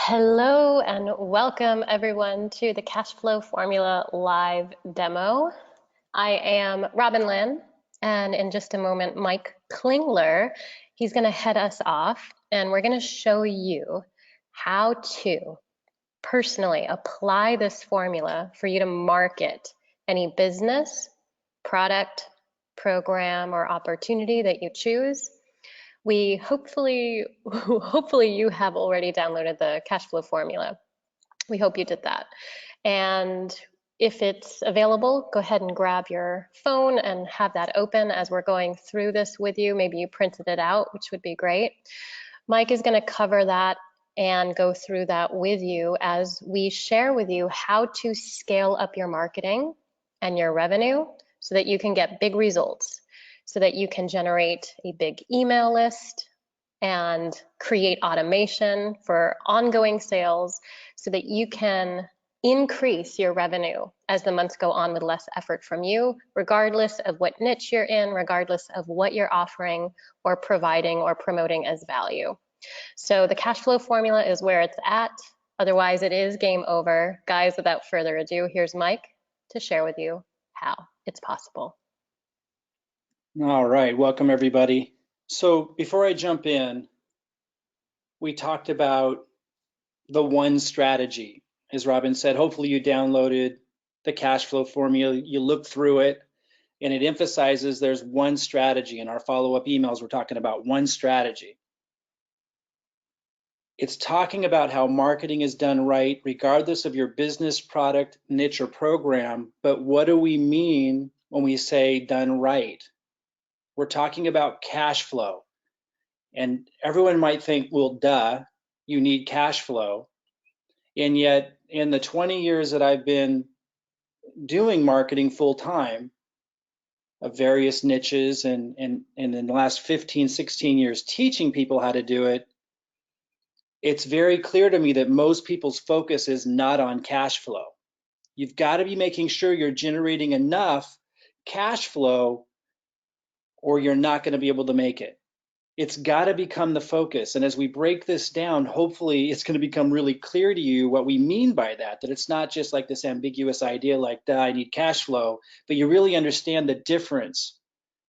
Hello and welcome everyone to the Cashflow Formula live demo. I am Robyn Linn, and in just a moment, Mike Klingler, he's going to head us off, and we're going to show you how to personally apply this formula for you to market any business, product, program, or opportunity that you choose. We hopefully you have already downloaded the cash flow formula. We hope you did that. And if it's available, go ahead and grab your phone and have that open as we're going through this with you. Maybe you printed it out, which would be great. Mike is going to cover that and go through that with you as we share with you how to scale up your marketing and your revenue so that you can get big results, so that you can generate a big email list and create automation for ongoing sales so that you can increase your revenue as the months go on with less effort from you, regardless of what niche you're in, regardless of what you're offering or providing or promoting as value. So the cash flow formula is where it's at. Otherwise, it is game over. Guys, without further ado, here's Mike to share with you how it's possible. All right, welcome everybody. So before I jump in, we talked about the one strategy. As Robyn said, hopefully you downloaded the cash flow formula, you looked through it, and it emphasizes there's one strategy. In our follow-up emails, we're talking about one strategy. It's talking about how marketing is done right, regardless of your business, product, niche, or program. But what do we mean when we say done right? We're talking about cash flow. And everyone might think, well, duh, you need cash flow. And yet, in the 20 years that I've been doing marketing full time of various niches and in the last 15, 16 years teaching people how to do it, it's very clear to me that most people's focus is not on cash flow. You've got to be making sure you're generating enough cash flow or you're not going to be able to make it. It's got to become the focus. And as we break this down, hopefully it's going to become really clear to you what we mean by that, that it's not just like this ambiguous idea like, duh, I need cash flow, but you really understand the difference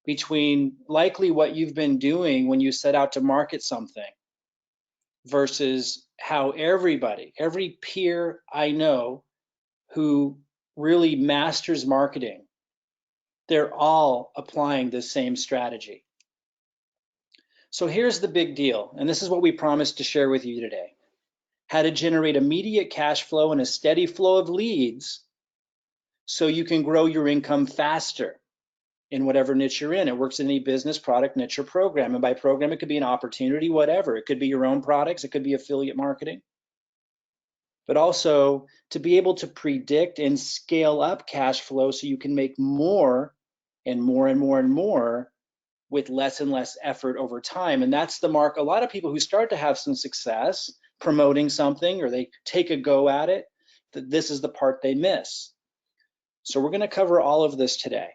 between likely what you've been doing when you set out to market something versus how everybody, every peer I know who really masters marketing, they're all applying the same strategy. So here's the big deal, and this is what we promised to share with you today. How to generate immediate cash flow and a steady flow of leads so you can grow your income faster in whatever niche you're in. It works in any business, product, niche, or program. And by program, it could be an opportunity, whatever. It could be your own products. It could be affiliate marketing. But also to be able to predict and scale up cash flow so you can make more and more and more and more with less and less effort over time. And that's the mark. A lot of people who start to have some success promoting something or they take a go at it, that this is the part they miss. So we're going to cover all of this today.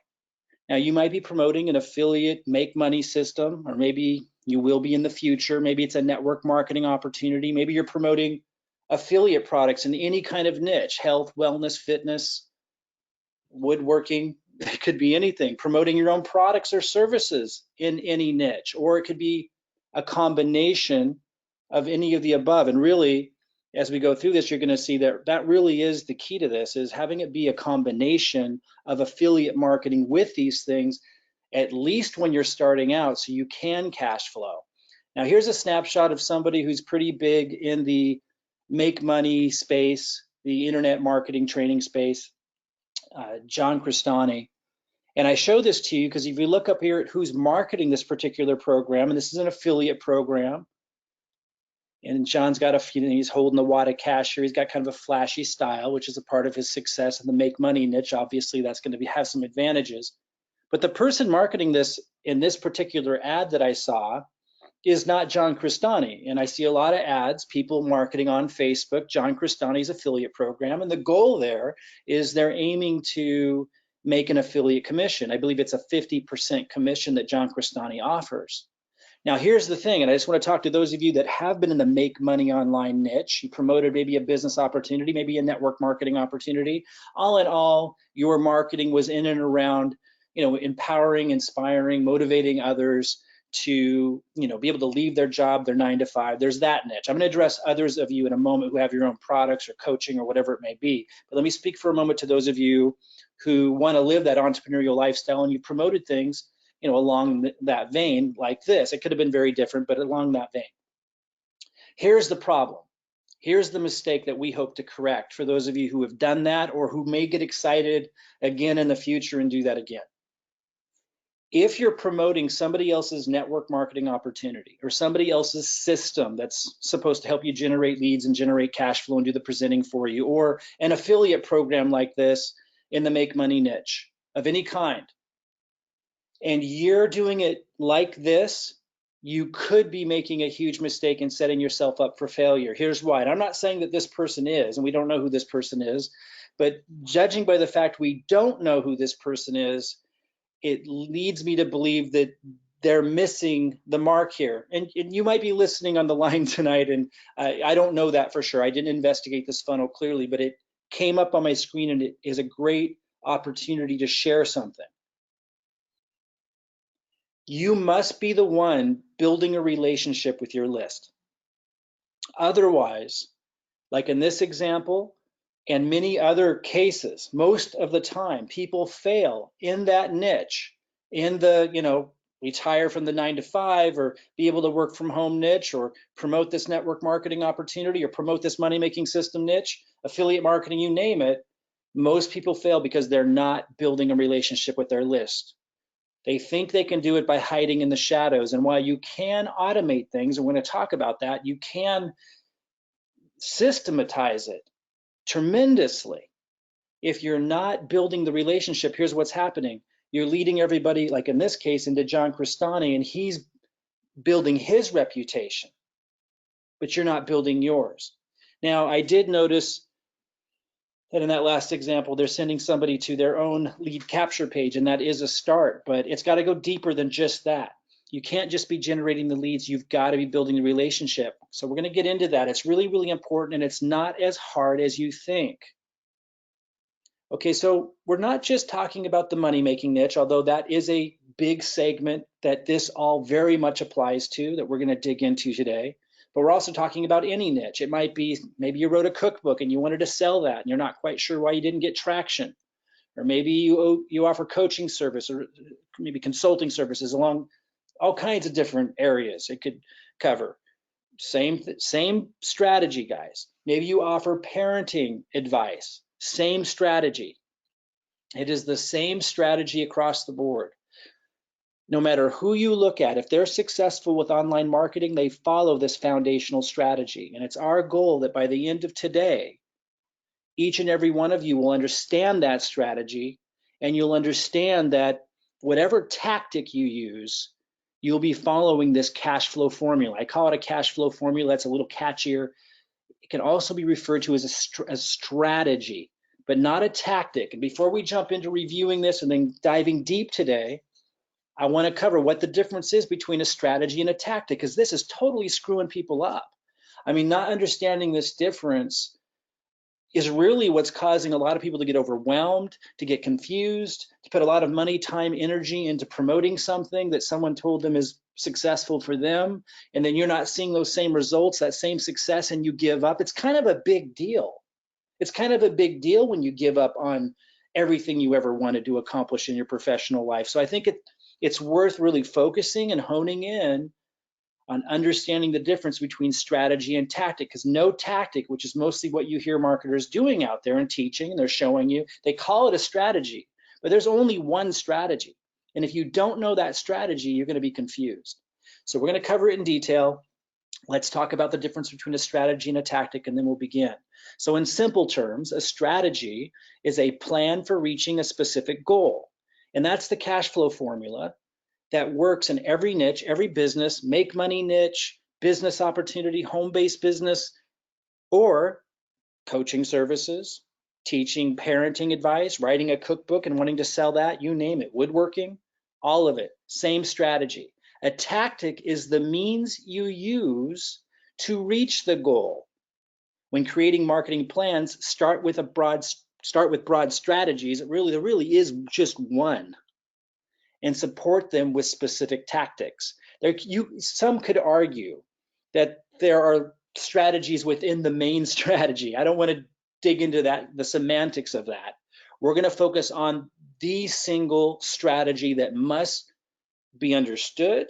Now, you might be promoting an affiliate make money system, or maybe you will be in the future. Maybe it's a network marketing opportunity. Maybe you're promoting affiliate products in any kind of niche, health, wellness, fitness, woodworking. It could be anything, promoting your own products or services in any niche, or it could be a combination of any of the above. And really, as we go through this, you're going to see that that really is the key to this, is having it be a combination of affiliate marketing with these things, at least when you're starting out, so you can cash flow. Now, here's a snapshot of somebody who's pretty big in the make money space, the internet marketing training space, John Crestani. And I show this to you because if you look up here at who's marketing this particular program, and this is an affiliate program, and John's got he's holding the wad of cash here. He's got kind of a flashy style, which is a part of his success in the make money niche. Obviously, that's going to have some advantages. But the person marketing this in this particular ad that I saw is not John Crestani. And I see a lot of ads, people marketing on Facebook, John Crestani's affiliate program. And the goal there is they're aiming to make an affiliate commission. I believe it's a 50% commission that John Crestani offers. Now, here's the thing, and I just want to talk to those of you that have been in the make money online niche. You promoted maybe a business opportunity, maybe a network marketing opportunity. All in all, your marketing was in and around, empowering, inspiring, motivating others to, be able to leave their job, their 9 to 5. There's that niche. I'm going to address others of you in a moment who have your own products or coaching or whatever it may be. But let me speak for a moment to those of you who want to live that entrepreneurial lifestyle, and you promoted things along that vein like this. It could have been very different, but along that vein. Here's the problem. Here's the mistake that we hope to correct for those of you who have done that or who may get excited again in the future and do that again. If you're promoting somebody else's network marketing opportunity or somebody else's system that's supposed to help you generate leads and generate cash flow and do the presenting for you, or an affiliate program like this in the make money niche of any kind, and you're doing it like this, you could be making a huge mistake and setting yourself up for failure. Here's why. And I'm not saying that this person is, and we don't know who this person is, but judging by the fact we don't know who this person is, it leads me to believe that they're missing the mark here. And you might be listening on the line tonight, and I don't know that for sure. I didn't investigate this funnel clearly, but it came up on my screen, and it is a great opportunity to share something. You must be the one building a relationship with your list. Otherwise, like in this example and many other cases, most of the time people fail in that niche, in the, retire from the 9 to 5 or be able to work from home niche, or promote this network marketing opportunity, or promote this money-making system niche, affiliate marketing, you name it. Most people fail because they're not building a relationship with their list. They think they can do it by hiding in the shadows. And while you can automate things, and we're going to talk about that, you can systematize it tremendously. If you're not building the relationship, here's what's happening. You're leading everybody, like in this case, into John Crestani, and he's building his reputation, but you're not building yours. Now, I did notice that in that last example, they're sending somebody to their own lead capture page, and that is a start, but it's got to go deeper than just that. You can't just be generating the leads, you've got to be building the relationship. So we're going to get into that. It's really, really important, and it's not as hard as you think. Okay, so we're not just talking about the money-making niche, although that is a big segment that this all very much applies to, that we're going to dig into today. But we're also talking about any niche. It might be, maybe you wrote a cookbook and you wanted to sell that and you're not quite sure why you didn't get traction. Or maybe you offer coaching service or maybe consulting services along all kinds of different areas it could cover. Same strategy, guys. Maybe you offer parenting advice. Same strategy. It is the same strategy across the board. No matter who you look at, if they're successful with online marketing, they follow this foundational strategy. And it's our goal that by the end of today, each and every one of you will understand that strategy, and you'll understand that whatever tactic you use, you'll be following this cash flow formula. I call it a cash flow formula. It's a little catchier. It can also be referred to as a strategy, but not a tactic. And before we jump into reviewing this and then diving deep today, I want to cover what the difference is between a strategy and a tactic, because this is totally screwing people up. I mean, not understanding this difference is really what's causing a lot of people to get overwhelmed, to get confused, to put a lot of money, time, energy into promoting something that someone told them is successful for them, and then you're not seeing those same results, that same success, and you give up. It's kind of a big deal. It's kind of a big deal when you give up on everything you ever wanted to accomplish in your professional life. So I think it's worth really focusing and honing in on understanding the difference between strategy and tactic, because no tactic, which is mostly what you hear marketers doing out there and teaching, and they're showing you, they call it a strategy, but there's only one strategy. And if you don't know that strategy, you're going to be confused. So we're going to cover it in detail. Let's talk about the difference between a strategy and a tactic, and then we'll begin. So in simple terms, a strategy is a plan for reaching a specific goal. And that's the cash flow formula that works in every niche, every business, make money niche, business opportunity, home-based business, or coaching services, teaching parenting advice, writing a cookbook and wanting to sell that, you name it, woodworking, all of it, same strategy. A tactic is the means you use to reach the goal. When creating marketing plans, start with broad strategies. There really is just one, and support them with specific tactics. Some could argue that there are strategies within the main strategy. I don't want to dig into the semantics of that. We're going to focus on the single strategy that must be understood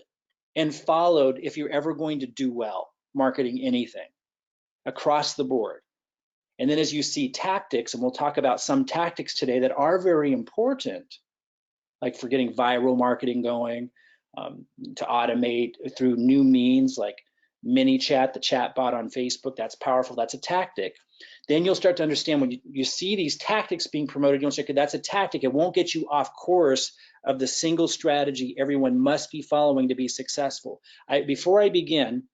and followed if you're ever going to do well marketing anything across the board. And then as you see tactics, and we'll talk about some tactics today that are very important, like for getting viral marketing going, to automate through new means like mini chat, the chat bot on Facebook. That's powerful. That's a tactic. Then you'll start to understand when you see these tactics being promoted, you'll say, okay, that's a tactic. It won't get you off course of the single strategy everyone must be following to be successful. Before I begin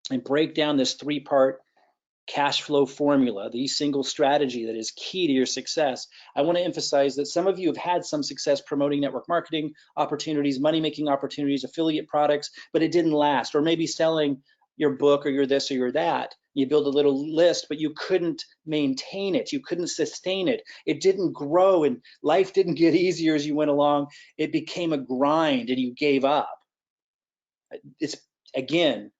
and break down this three-part cash flow formula, the single strategy that is key to your success, I want to emphasize that some of you have had some success promoting network marketing opportunities, money-making opportunities, affiliate products, but it didn't last. Or maybe selling your book or your this or your that. You build a little list, but you couldn't maintain it. You couldn't sustain it. It didn't grow, and life didn't get easier as you went along. It became a grind and you gave up. It's, again,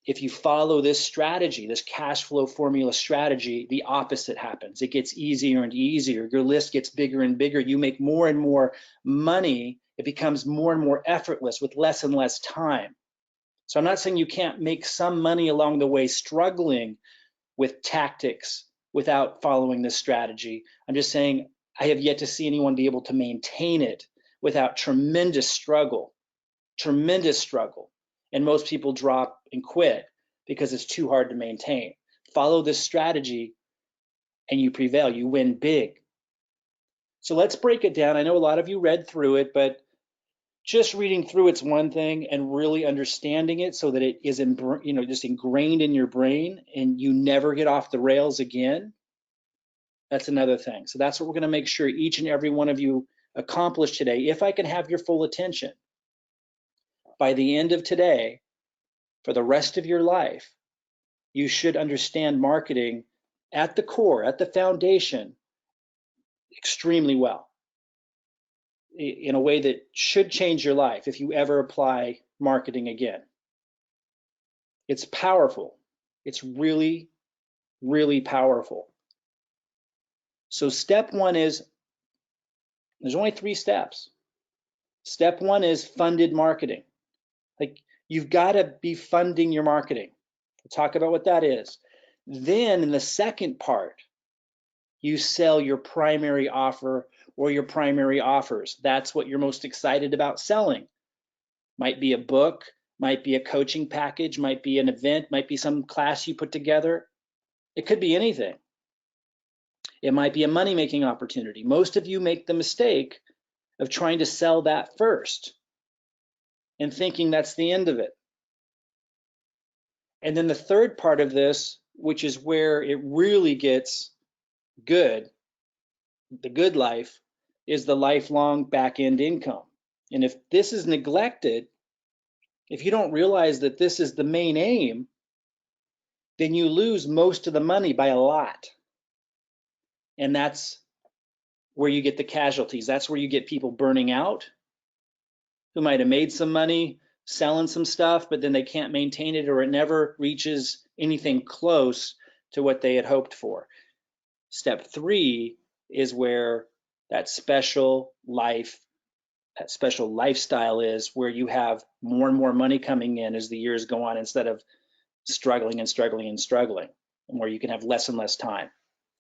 if you follow this strategy, this cash flow formula strategy, the opposite happens. It gets easier and easier. Your list gets bigger and bigger. You make more and more money. It becomes more and more effortless with less and less time. So I'm not saying you can't make some money along the way struggling with tactics without following this strategy. I'm just saying I have yet to see anyone be able to maintain it without tremendous struggle. And most people drop and quit because it's too hard to maintain. Follow this strategy and you prevail, you win big. So let's break it down. I know a lot of you read through it, but just reading through it's one thing, and really understanding it so that it is just ingrained in your brain and you never get off the rails again, that's another thing. So that's what we're going to make sure each and every one of you accomplish today. If I can have your full attention by the end of today, for the rest of your life, you should understand marketing at the core, at the foundation, extremely well, in a way that should change your life if you ever apply marketing again. It's powerful. It's really, really powerful. So step one is, there's only 3 steps. Step one is funded marketing. Like, you've got to be funding your marketing. We'll talk about what that is. Then in the second part, you sell your primary offer or your primary offers. That's what you're most excited about selling. Might be a book, might be a coaching package, might be an event, might be some class you put together. It could be anything. It might be a money-making opportunity. Most of you make the mistake of trying to sell that first and thinking that's the end of it. And then the third part of this, which is where it really gets good, the good life, is the lifelong back-end income. And if this is neglected, if you don't realize that this is the main aim, then you lose most of the money by a lot. And that's where you get the casualties. That's where you get people burning out, who might have made some money selling some stuff, but then they can't maintain it, or it never reaches anything close to what they had hoped for. Step 3 is where that special lifestyle is, where you have more and more money coming in as the years go on, instead of struggling, and where you can have less and less time.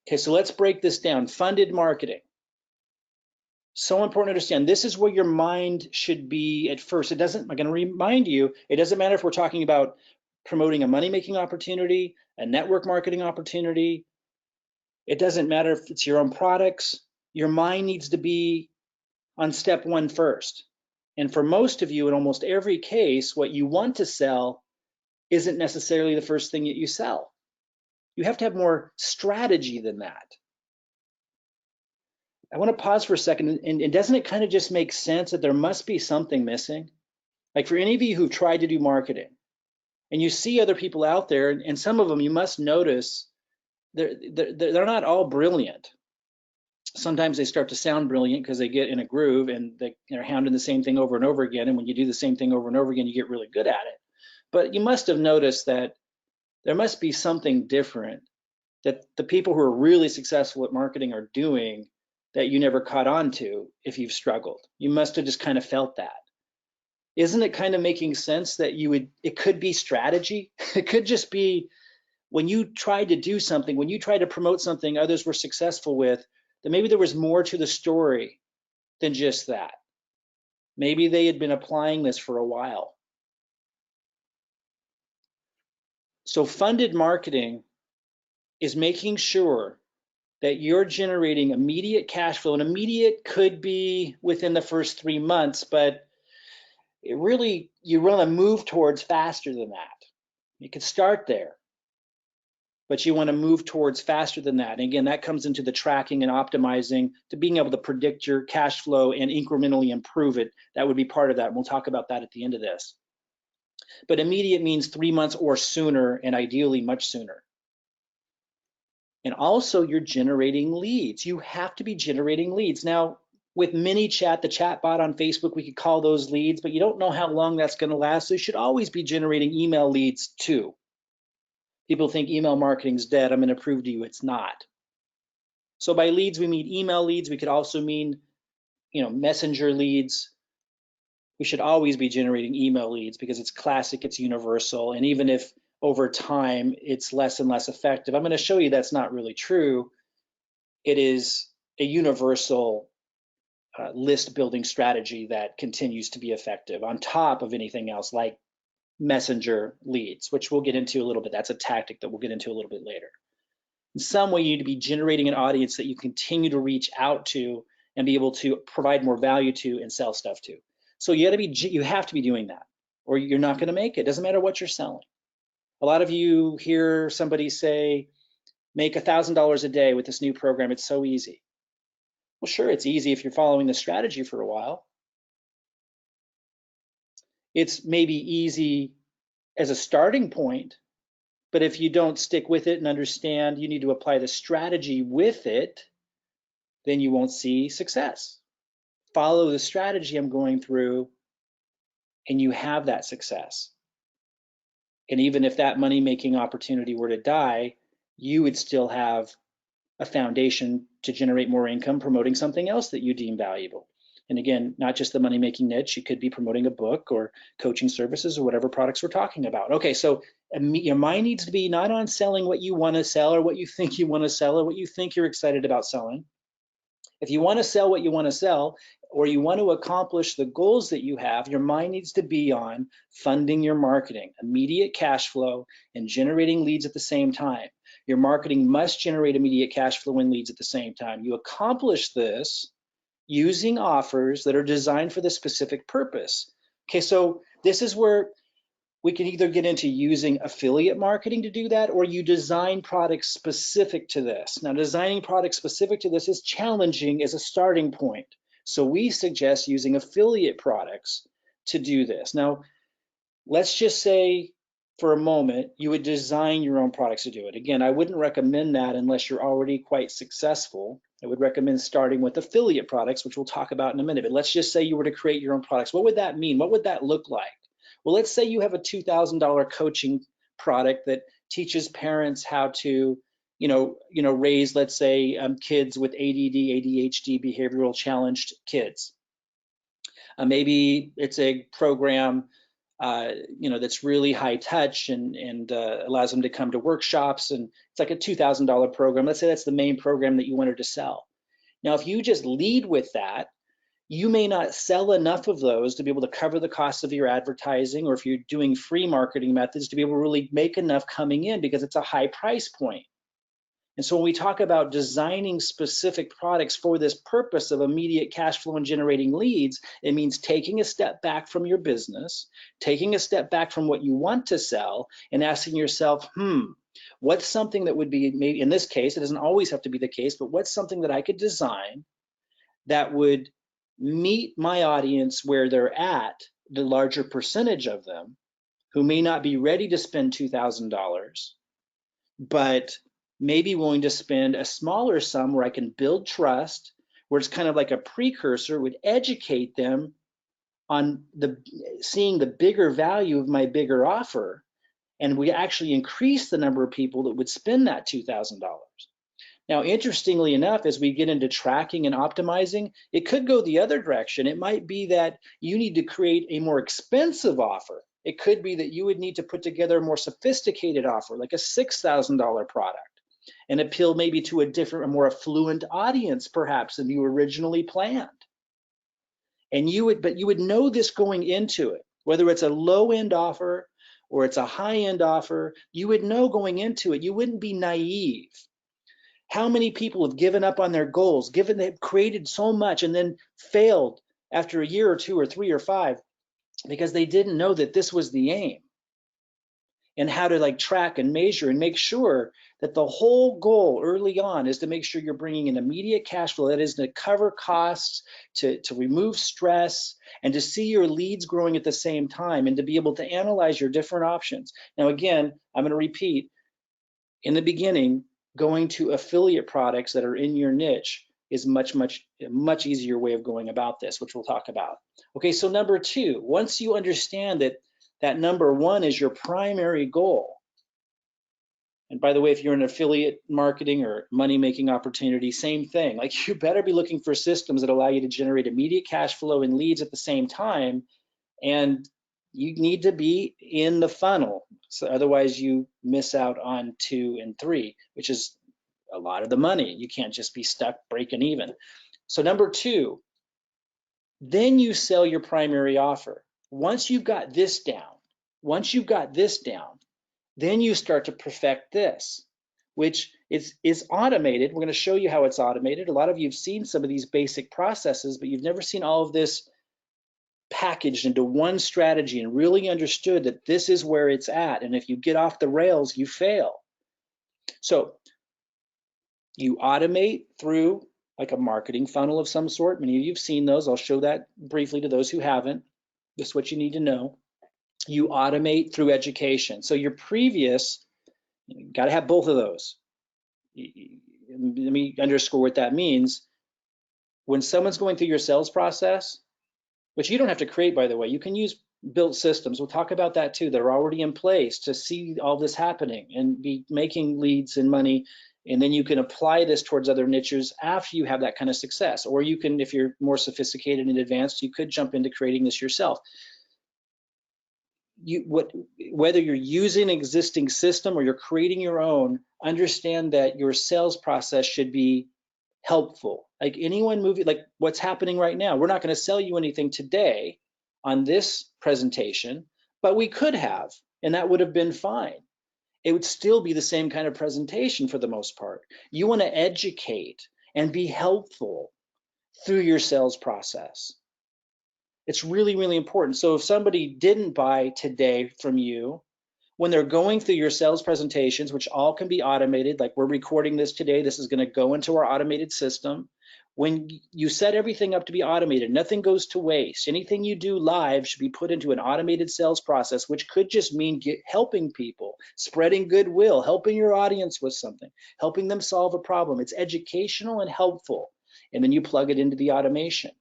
Okay, so let's break this down. Funded marketing. So important to understand. This is where your mind should be at first. I'm going to remind you, it doesn't matter if we're talking about promoting a money-making opportunity, a network marketing opportunity. It doesn't matter if it's your own products. Your mind needs to be on step 1 first. And for most of you, in almost every case, what you want to sell isn't necessarily the first thing that you sell. You have to have more strategy than that. I want to pause for a second, and doesn't it kind of just make sense that there must be something missing? Like for any of you who've tried to do marketing and you see other people out there, and some of them you must notice they're not all brilliant. Sometimes they start to sound brilliant because they get in a groove and they're hounding the same thing over and over again. And when you do the same thing over and over again, you get really good at it. But you must have noticed that there must be something different that the people who are really successful at marketing are doing that you never caught on to if you've struggled. You must have just kind of felt that. Isn't it kind of making sense that it could be strategy? It could just be when you tried to do something, when you tried to promote something others were successful with, that maybe there was more to the story than just that. Maybe they had been applying this for a while. So funded marketing is making sure that you're generating immediate cash flow, and immediate could be within the first 3 months, but it really, you want to move towards faster than that. You could start there, but you want to move towards faster than that. And again, that comes into the tracking and optimizing to being able to predict your cash flow and incrementally improve it. That would be part of that. And we'll talk about that at the end of this. But immediate means 3 months or sooner, and ideally much sooner. And also you're generating leads. You have to be generating leads. Now, with ManyChat, the chat bot on Facebook, we could call those leads, but you don't know how long that's going to last. So you should always be generating email leads too. People think email marketing's dead. I'm going to prove to you it's not. So by leads, we mean email leads. We could also mean, messenger leads. We should always be generating email leads because it's classic, it's universal. And even if over time it's less and less effective, I'm going to show you that's not really true. It is a universal list building strategy that continues to be effective on top of anything else like messenger leads, which we'll get into a little bit. That's a tactic that we'll get into a little bit later. In some way, you need to be generating an audience that you continue to reach out to and be able to provide more value to and sell stuff to. So you have to be doing that, or you're not going to make it. Doesn't matter what you're selling. A lot of you hear somebody say, make $1,000 a day with this new program. It's so easy. Well, sure, it's easy if you're following the strategy for a while. It's maybe easy as a starting point, but if you don't stick with it and understand you need to apply the strategy with it, then you won't see success. Follow the strategy I'm going through, and you have that success. And even if that money-making opportunity were to die, you would still have a foundation to generate more income promoting something else that you deem valuable. And again, not just the money-making niche, you could be promoting a book or coaching services or whatever products we're talking about. Okay, so your mind needs to be not on selling what you want to sell or what you think you want to sell or what you think you're excited about selling. If you want to sell what you want to sell, or you want to accomplish the goals that you have, your mind needs to be on funding your marketing, immediate cash flow, and generating leads at the same time. Your marketing must generate immediate cash flow and leads at the same time. You accomplish this using offers that are designed for the specific purpose. Okay, so this is where we can either get into using affiliate marketing to do that, or you design products specific to this. Now, designing products specific to this is challenging as a starting point. So we suggest using affiliate products to do this. Now, let's just say for a moment, you would design your own products to do it. Again, I wouldn't recommend that unless you're already quite successful. I would recommend starting with affiliate products, which we'll talk about in a minute. But let's just say you were to create your own products. What would that mean? What would that look like? Well, let's say you have a $2,000 coaching product that teaches parents how to, raise, let's say, kids with ADD, ADHD, behavioral challenged kids. Maybe it's a program, that's really high touch and allows them to come to workshops, and it's like a $2,000 program. Let's say that's the main program that you wanted to sell. Now, if you just lead with that, you may not sell enough of those to be able to cover the cost of your advertising, or if you're doing free marketing methods, to be able to really make enough coming in because it's a high price point. And so when we talk about designing specific products for this purpose of immediate cash flow and generating leads, it means taking a step back from your business, taking a step back from what you want to sell, and asking yourself, what's something that would be, maybe in this case, it doesn't always have to be the case, but what's something that I could design that would meet my audience where they're at the larger percentage of them who may not be ready to spend $2,000, but may be willing to spend a smaller sum where I can build trust, where it's kind of like a precursor, would educate them on seeing the bigger value of my bigger offer, and we actually increase the number of people that would spend that $2,000. Now, interestingly enough, as we get into tracking and optimizing, it could go the other direction. It might be that you need to create a more expensive offer. It could be that you would need to put together a more sophisticated offer, like a $6,000 product, and appeal maybe to a more affluent audience, perhaps, than you originally planned. And you would know this going into it, whether it's a low-end offer or it's a high-end offer. You would know going into it. You wouldn't be naive. How many people have given up on their goals, they've created so much and then failed after a year or two or three or five because they didn't know that this was the aim, and how to track and measure and make sure that the whole goal early on is to make sure you're bringing in immediate cash flow, that is to cover costs, to remove stress, and to see your leads growing at the same time, and to be able to analyze your different options. Now, again, I'm going to repeat, in the beginning, going to affiliate products that are in your niche is a much easier way of going about this, which we'll talk about. Okay, so number two, once you understand that number one is your primary goal, and by the way, if you're in affiliate marketing or money-making opportunity, same thing. Like, you better be looking for systems that allow you to generate immediate cash flow and leads at the same time, and you need to be in the funnel. So otherwise you miss out on 2 and 3, which is a lot of the money. You can't just be stuck breaking even. So number two, then you sell your primary offer. Once you've got this down, then you start to perfect this, which is automated. We're going to show you how it's automated. A lot of you have seen some of these basic processes, but you've never seen all of this packaged into one strategy and really understood that this is where it's at. And if you get off the rails, you fail. So you automate through like a marketing funnel of some sort. Many of you have seen those. I'll show that briefly to those who haven't. This is what you need to know. You automate through education. So your previous, you got to have both of those. Let me underscore what that means. When someone's going through your sales process, which you don't have to create, by the way, you can use built systems. We'll talk about that too. They're already in place to see all this happening and be making leads and money. And then you can apply this towards other niches after you have that kind of success. Or you can, if you're more sophisticated and advanced, you could jump into creating this yourself. Whether you're using an existing system or you're creating your own, understand that your sales process should be helpful. Like anyone moving, like what's happening right now, we're not going to sell you anything today on this presentation, but we could have, and that would have been fine. It would still be the same kind of presentation for the most part. You want to educate and be helpful through your sales process. It's really, really important. So if somebody didn't buy today from you, when they're going through your sales presentations, which all can be automated, like we're recording this today, this is going to go into our automated system. When you set everything up to be automated, nothing goes to waste. Anything you do live should be put into an automated sales process, which could just mean helping people, spreading goodwill, helping your audience with something, helping them solve a problem. It's educational and helpful. And then you plug it into the automation.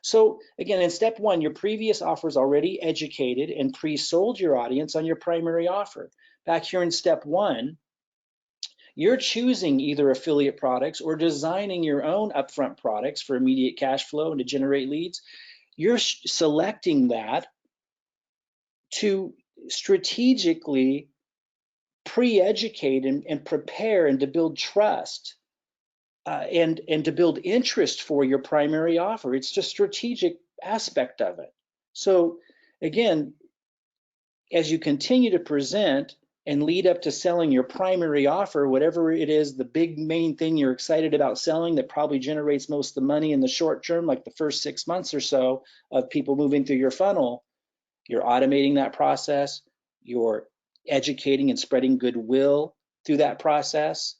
So again, in step one, your previous offer is already educated and pre-sold your audience on your primary offer. Back here in step one, you're choosing either affiliate products or designing your own upfront products for immediate cash flow and to generate leads. You're selecting that to strategically pre-educate and prepare and to build trust. And to build interest for your primary offer. It's just strategic aspect of it. So again, as you continue to present and lead up to selling your primary offer, whatever it is, the big main thing you're excited about selling that probably generates most of the money in the short term, like the first 6 months or so of people moving through your funnel, you're automating that process, you're educating and spreading goodwill through that process.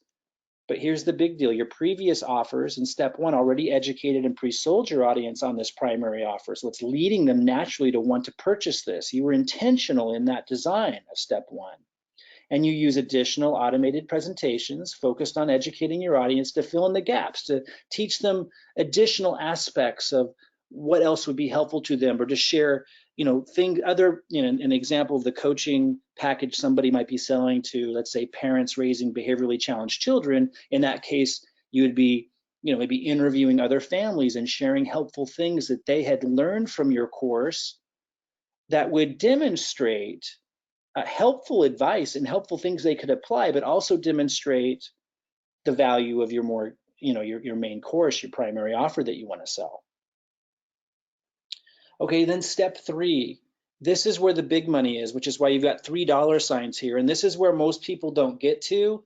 But here's the big deal. Your previous offers in step one already educated and pre-sold your audience on this primary offer. So it's leading them naturally to want to purchase this. You were intentional in that design of step one. And you use additional automated presentations focused on educating your audience to fill in the gaps, to teach them additional aspects of what else would be helpful to them, or to share, an example of the coaching package somebody might be selling to, let's say, parents raising behaviorally challenged children. In that case, you would be, maybe interviewing other families and sharing helpful things that they had learned from your course that would demonstrate helpful advice and helpful things they could apply, but also demonstrate the value of your your main course, your primary offer that you want to sell. Okay, then step three. This is where the big money is, which is why you've got $3 signs here. And this is where most people don't get to.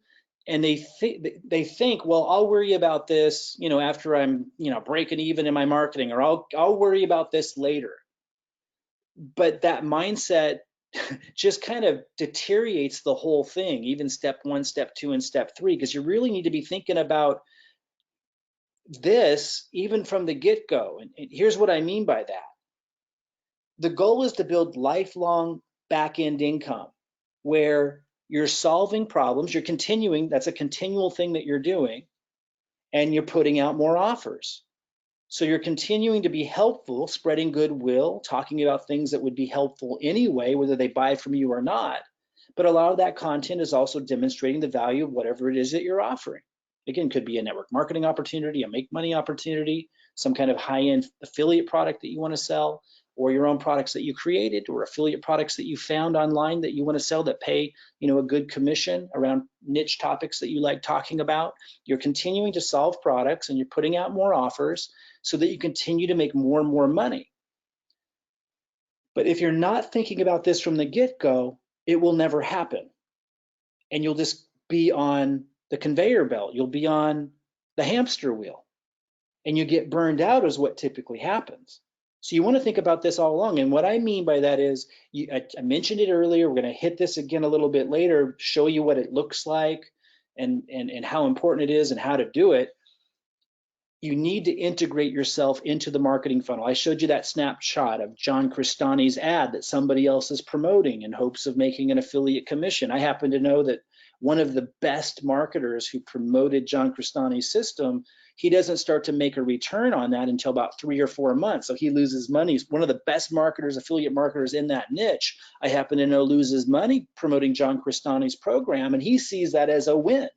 And they think, well, I'll worry about this, after I'm, breaking even in my marketing, or I'll worry about this later. But that mindset just kind of deteriorates the whole thing, even step one, step two, and step three, because you really need to be thinking about this even from the get-go. And here's what I mean by that. The goal is to build lifelong back-end income where you're solving problems, you're continuing, that's a continual thing that you're doing, and you're putting out more offers. So you're continuing to be helpful, spreading goodwill, talking about things that would be helpful anyway, whether they buy from you or not. But a lot of that content is also demonstrating the value of whatever it is that you're offering. Again, could be a network marketing opportunity, a make money opportunity, some kind of high-end affiliate product that you want to sell, or your own products that you created, or affiliate products that you found online that you want to sell that pay, a good commission around niche topics that you like talking about. You're continuing to solve products and you're putting out more offers so that you continue to make more and more money. But if you're not thinking about this from the get-go, it will never happen. And you'll just be on the conveyor belt. You'll be on the hamster wheel. And you get burned out is what typically happens. So you want to think about this all along. And what I mean by that is, I mentioned it earlier, we're going to hit this again a little bit later, show you what it looks like and how important it is and how to do it. You need to integrate yourself into the marketing funnel. I showed you that snapshot of John Crestani's ad that somebody else is promoting in hopes of making an affiliate commission. I happen to know that one of the best marketers who promoted John Crestani's system, he doesn't start to make a return on that until about 3 or 4 months. So he loses money. He's one of the best marketers, affiliate marketers in that niche. I happen to know loses money promoting John Crestani's program, and he sees that as a win.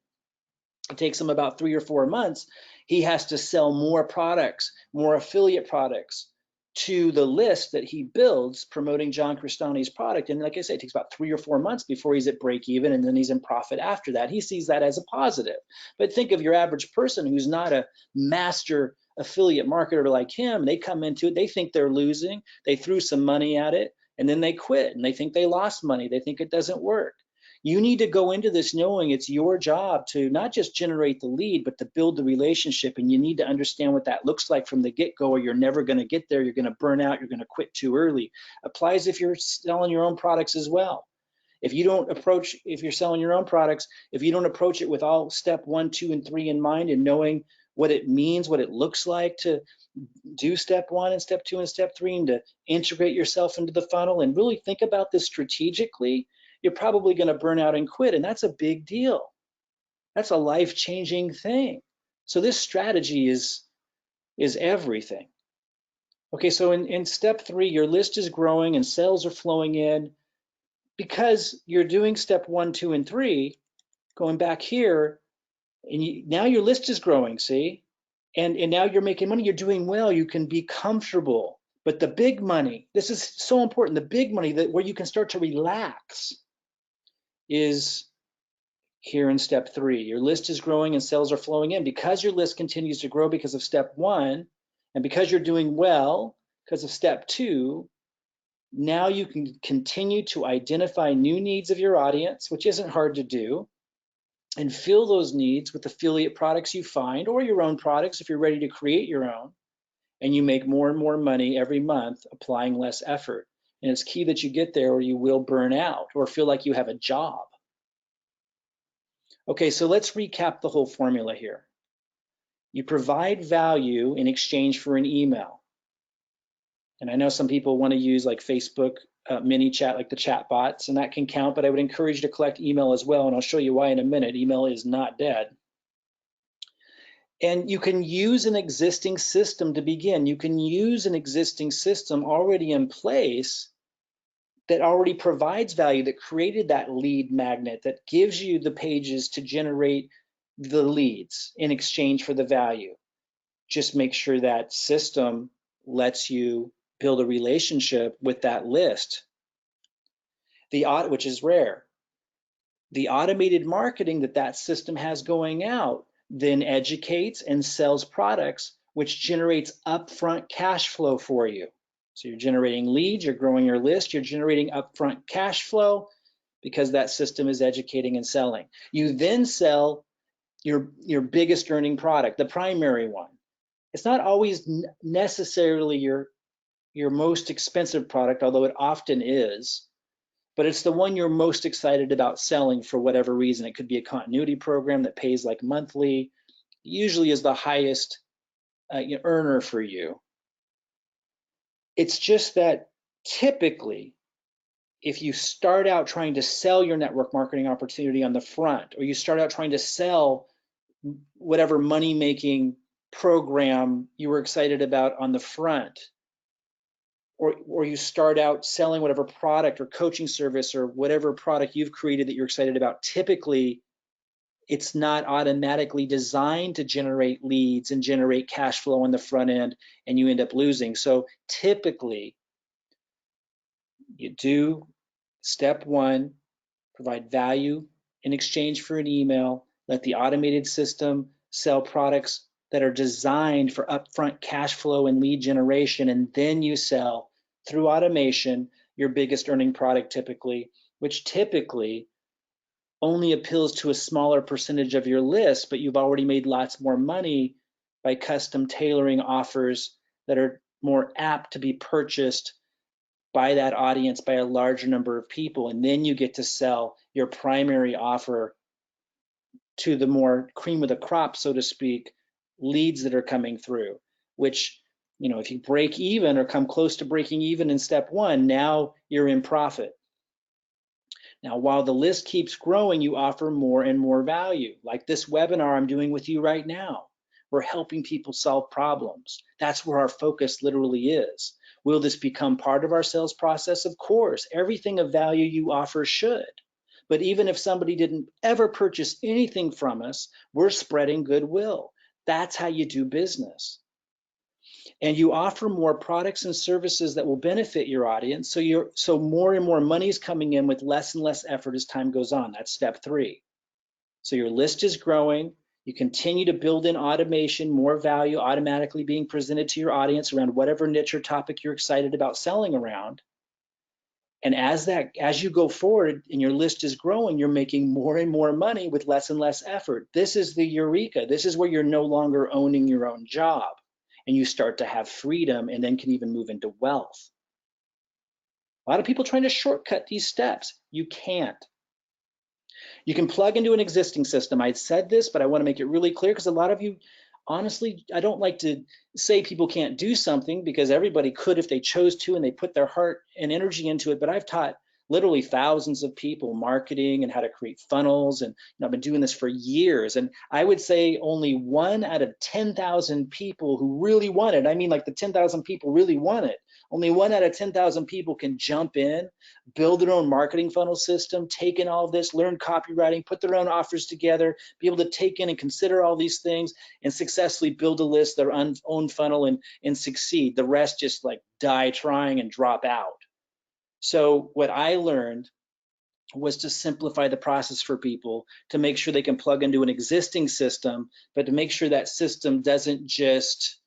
It takes him about 3 or 4 months. He has to sell more products, more affiliate products to the list that he builds promoting John Crestani's product. And like I said, it takes about 3 or 4 months before he's at break even, and then he's in profit after that. He sees that as a positive. But think of your average person who's not a master affiliate marketer like him. They come into it, they think they're losing, they threw some money at it, and then they quit, and they think they lost money. They think it doesn't work. You need to go into this knowing it's your job to not just generate the lead, but to build the relationship. And you need to understand what that looks like from the get-go, or you're never going to get there. You're going to burn out. You're going to quit too early. Applies if you're selling your own products as well. If you're selling your own products, if you don't approach it with all step 1, 2, and 3 in mind, and knowing what it means, what it looks like to do step 1 and step 2 and step 3, and to integrate yourself into the funnel and really think about this strategically, you're probably going to burn out and quit. And that's a big deal. That's a life-changing thing. So this strategy is everything. Okay, so in step 3, your list is growing and sales are flowing in because you're doing step 1, 2, and 3, going back here, and now your list is growing, see? And now you're making money, you're doing well, you can be comfortable. But the big money, this is so important, the big money where you can start to relax is here in step 3. Your list is growing and sales are flowing in. Because your list continues to grow because of step 1, and because you're doing well because of step 2, now you can continue to identify new needs of your audience, which isn't hard to do, and fill those needs with affiliate products you find, or your own products if you're ready to create your own, and you make more and more money every month applying less effort. And it's key that you get there or you will burn out or feel like you have a job. Okay, so let's recap the whole formula here. You provide value in exchange for an email. And I know some people want to use like Facebook mini chat, like the chat bots, and that can count, but I would encourage you to collect email as well, and I'll show you why in a minute. Email is not dead. And you can use an existing system to begin. You can use an existing system already in place that already provides value, that created that lead magnet, that gives you the pages to generate the leads in exchange for the value. Just make sure that system lets you build a relationship with that list, which is rare. The automated marketing that system has going out then educates and sells products, which generates upfront cash flow for you. So you're generating leads, you're growing your list, you're generating upfront cash flow because that system is educating and selling. You then sell your biggest earning product, the primary one. It's not always necessarily your most expensive product, although it often is, but it's the one you're most excited about selling for whatever reason. It could be a continuity program that pays like monthly, usually is the highest earner for you. It's just that typically, if you start out trying to sell your network marketing opportunity on the front, or you start out trying to sell whatever money-making program you were excited about on the front, or you start out selling whatever product or coaching service or whatever product you've created that you're excited about, typically it's not automatically designed to generate leads and generate cash flow on the front end, and you end up losing. So typically you do step one, provide value in exchange for an email, let the automated system sell products that are designed for upfront cash flow and lead generation, and then you sell through automation your biggest earning product typically, which typically only appeals to a smaller percentage of your list, but you've already made lots more money by custom tailoring offers that are more apt to be purchased by that audience by a larger number of people. And then you get to sell your primary offer to the more cream of the crop, so to speak, leads that are coming through, which, if you break even or come close to breaking even in step one, now you're in profit. Now, while the list keeps growing, you offer more and more value, like this webinar I'm doing with you right now. We're helping people solve problems. That's where our focus literally is. Will this become part of our sales process? Of course, everything of value you offer should. But even if somebody didn't ever purchase anything from us, we're spreading goodwill. That's how you do business. And you offer more products and services that will benefit your audience, so more and more money is coming in with less and less effort as time goes on. That's step three. So your list is growing. You continue to build in automation, more value automatically being presented to your audience around whatever niche or topic you're excited about selling around. And as you go forward and your list is growing, you're making more and more money with less and less effort. This is the eureka. This is where you're no longer owning your own job, and you start to have freedom and then can even move into wealth. A lot of people trying to shortcut these steps. You can't. You can plug into an existing system. I said this, but I want to make it really clear because a lot of you, honestly, I don't like to say people can't do something because everybody could if they chose to and they put their heart and energy into it. But I've taught literally thousands of people marketing and how to create funnels, and I've been doing this for years. And I would say only 1 out of 10,000 people who really want it, I mean like the 10,000 people really want it, only 1 out of 10,000 people can jump in, build their own marketing funnel system, take in all of this, learn copywriting, put their own offers together, be able to take in and consider all these things and successfully build a list, their own funnel, and succeed. The rest just like die trying and drop out. So what I learned was to simplify the process for people, to make sure they can plug into an existing system, but to make sure that system doesn't just,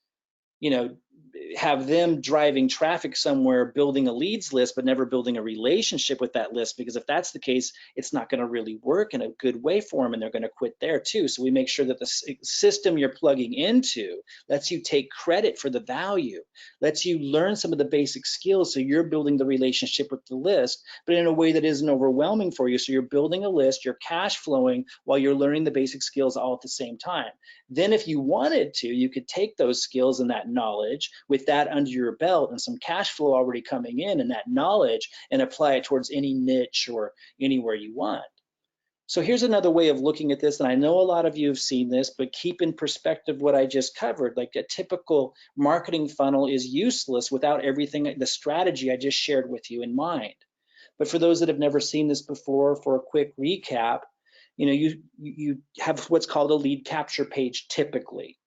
have them driving traffic somewhere, building a leads list, but never building a relationship with that list. Because if that's the case, it's not going to really work in a good way for them, and they're going to quit there too. So we make sure that the system you're plugging into lets you take credit for the value, lets you learn some of the basic skills, so you're building the relationship with the list, but in a way that isn't overwhelming for you. So you're building a list, you're cash flowing while you're learning the basic skills all at the same time. Then if you wanted to, you could take those skills and that knowledge with that under your belt and some cash flow already coming in and that knowledge, and apply it towards any niche or anywhere you want. So here's another way of looking at this, and I know a lot of you have seen this, but keep in perspective what I just covered. Like, a typical marketing funnel is useless without everything, the strategy I just shared with you in mind. But for those that have never seen this before, for a quick recap, you have what's called a lead capture page typically.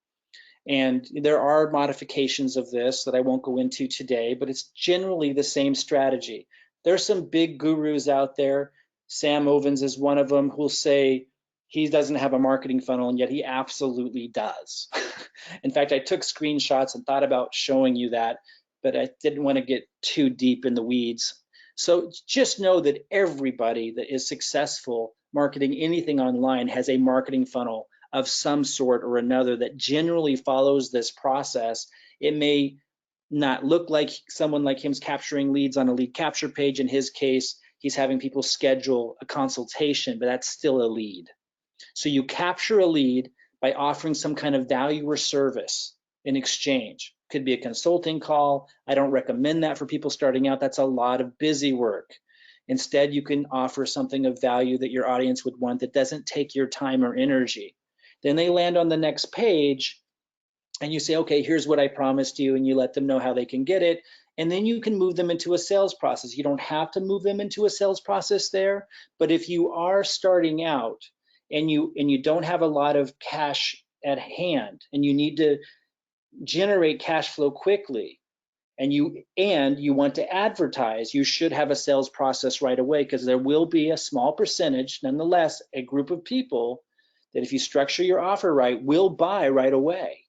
And there are modifications of this that I won't go into today, but it's generally the same strategy. There's some big gurus out there. Sam Ovens is one of them, who'll say he doesn't have a marketing funnel, and yet he absolutely does. In fact, I took screenshots and thought about showing you that, but I didn't want to get too deep in the weeds. So just know that everybody that is successful marketing anything online has a marketing funnel of some sort or another that generally follows this process. It may not look like someone like him's capturing leads on a lead capture page. In his case, he's having people schedule a consultation, but that's still a lead. So you capture a lead by offering some kind of value or service in exchange. Could be a consulting call. I don't recommend that for people starting out. That's a lot of busy work. Instead, you can offer something of value that your audience would want that doesn't take your time or energy. Then they land on the next page and you say, okay, here's what I promised you, and you let them know how they can get it. And then you can move them into a sales process. You don't have to move them into a sales process there, but if you are starting out and you don't have a lot of cash at hand and you need to generate cash flow quickly, and you want to advertise, you should have a sales process right away, because there will be a small percentage, nonetheless, a group of people that, if you structure your offer right, will buy right away.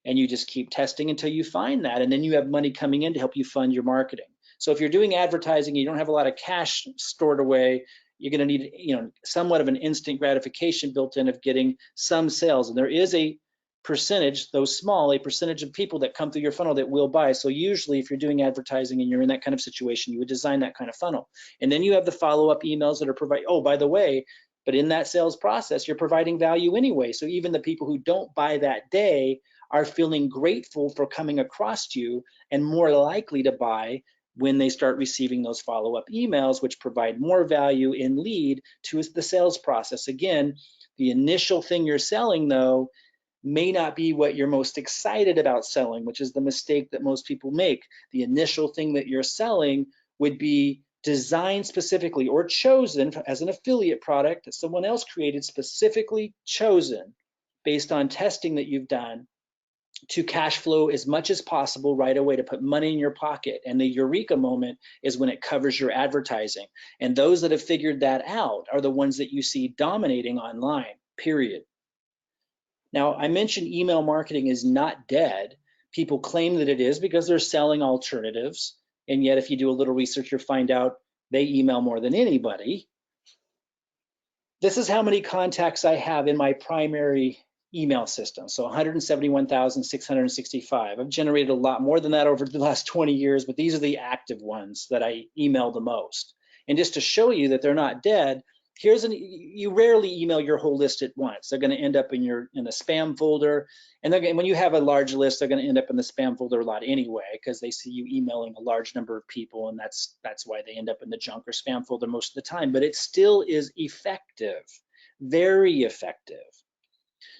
And you just keep testing until you find that, and then you have money coming in to help you fund your marketing. So if you're doing advertising, you don't have a lot of cash stored away, you're going to need, somewhat of an instant gratification built in of getting some sales. And there is a percentage, though small, a percentage of people that come through your funnel that will buy. So usually if you're doing advertising and you're in that kind of situation, you would design that kind of funnel. And then you have the follow-up emails that are provided. Oh, by the way, but in that sales process, you're providing value anyway. So even the people who don't buy that day are feeling grateful for coming across you, and more likely to buy when they start receiving those follow-up emails, which provide more value in lead to the sales process. Again, the initial thing you're selling, though, may not be what you're most excited about selling, which is the mistake that most people make. The initial thing that you're selling would be designed specifically or chosen as an affiliate product that someone else created, specifically chosen based on testing that you've done, to cash flow as much as possible right away, to put money in your pocket. And the eureka moment is when it covers your advertising. And those that have figured that out are the ones that you see dominating online, period. Now, I mentioned email marketing is not dead. People claim that it is because they're selling alternatives. And yet, if you do a little research, you'll find out they email more than anybody. This is how many contacts I have in my primary email system. So 171,665. I've generated a lot more than that over the last 20 years, but these are the active ones that I email the most. And just to show you that they're not dead, you rarely email your whole list at once. They're going to end up in a spam folder. And when you have a large list, they're going to end up in the spam folder a lot anyway, because they see you emailing a large number of people, and that's why they end up in the junk or spam folder most of the time. But it still is effective, very effective.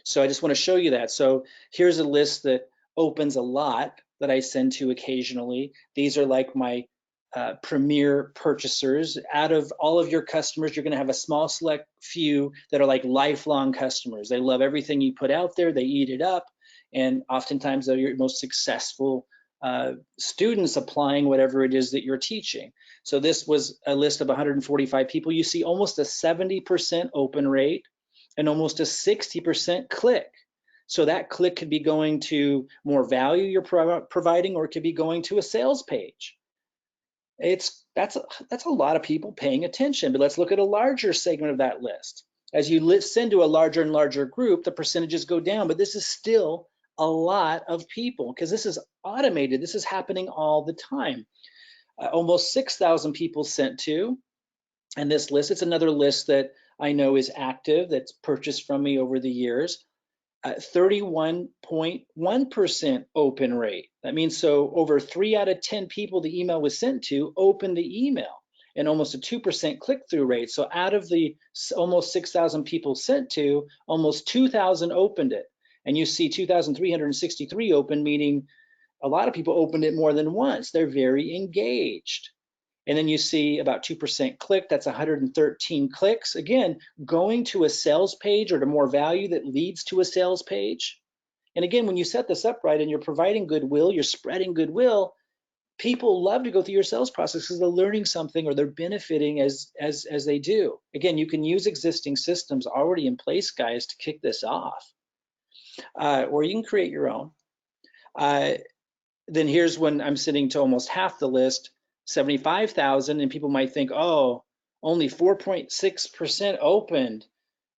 So I just want to show you that. So here's a list that opens a lot that I send to occasionally. These are like my premier purchasers. Out of all of your customers, you're going to have a small select few that are like lifelong customers. They love everything you put out there. They eat it up. And oftentimes they're your most successful students applying whatever it is that you're teaching. So this was a list of 145 people. You see almost a 70% open rate and almost a 60% click. So that click could be going to more value you're providing, or it could be going to a sales page. That's a lot of people paying attention, but let's look at a larger segment of that list. As you listen to a larger and larger group, the percentages go down, but this is still a lot of people because this is automated. This is happening all the time. Almost 6,000 people sent to, and this list, it's another list that I know is active, that's purchased from me over the years. 31.1% open rate. That means so over 3 out of 10 people the email was sent to opened the email, and almost a 2% click-through rate. So out of the almost 6,000 people sent to, almost 2,000 opened it. And you see 2,363 open, meaning a lot of people opened it more than once. They're very engaged. And then you see about 2% click, that's 113 clicks. Again, going to a sales page or to more value that leads to a sales page. And again, when you set this up right and you're providing goodwill, you're spreading goodwill, people love to go through your sales process because they're learning something or they're benefiting as they do. Again, you can use existing systems already in place, guys, to kick this off. Or you can create your own. Then here's when I'm sitting to almost half the list, 75,000, and people might think, oh, only 4.6% opened.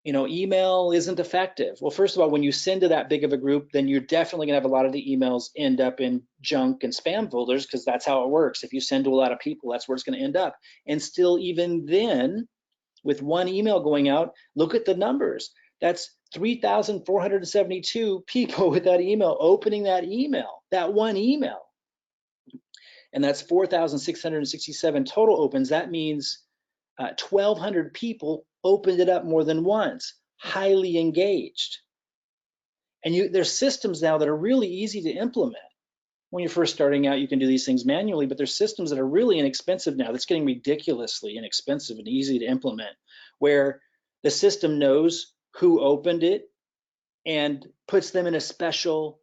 You know, email isn't effective. Well, first of all, when you send to that big of a group, then you're definitely gonna have a lot of the emails end up in junk and spam folders because that's how it works. If you send to a lot of people, that's where it's gonna end up. And still, even then, with one email going out, look at the numbers. That's 3,472 people with that email opening that email, that one email. And that's 4,667 total opens. That means 1,200 people opened it up more than once, highly engaged. And there's systems now that are really easy to implement. When you're first starting out, you can do these things manually, but there's systems that are really inexpensive now. That's getting ridiculously inexpensive and easy to implement, where the system knows who opened it and puts them in a special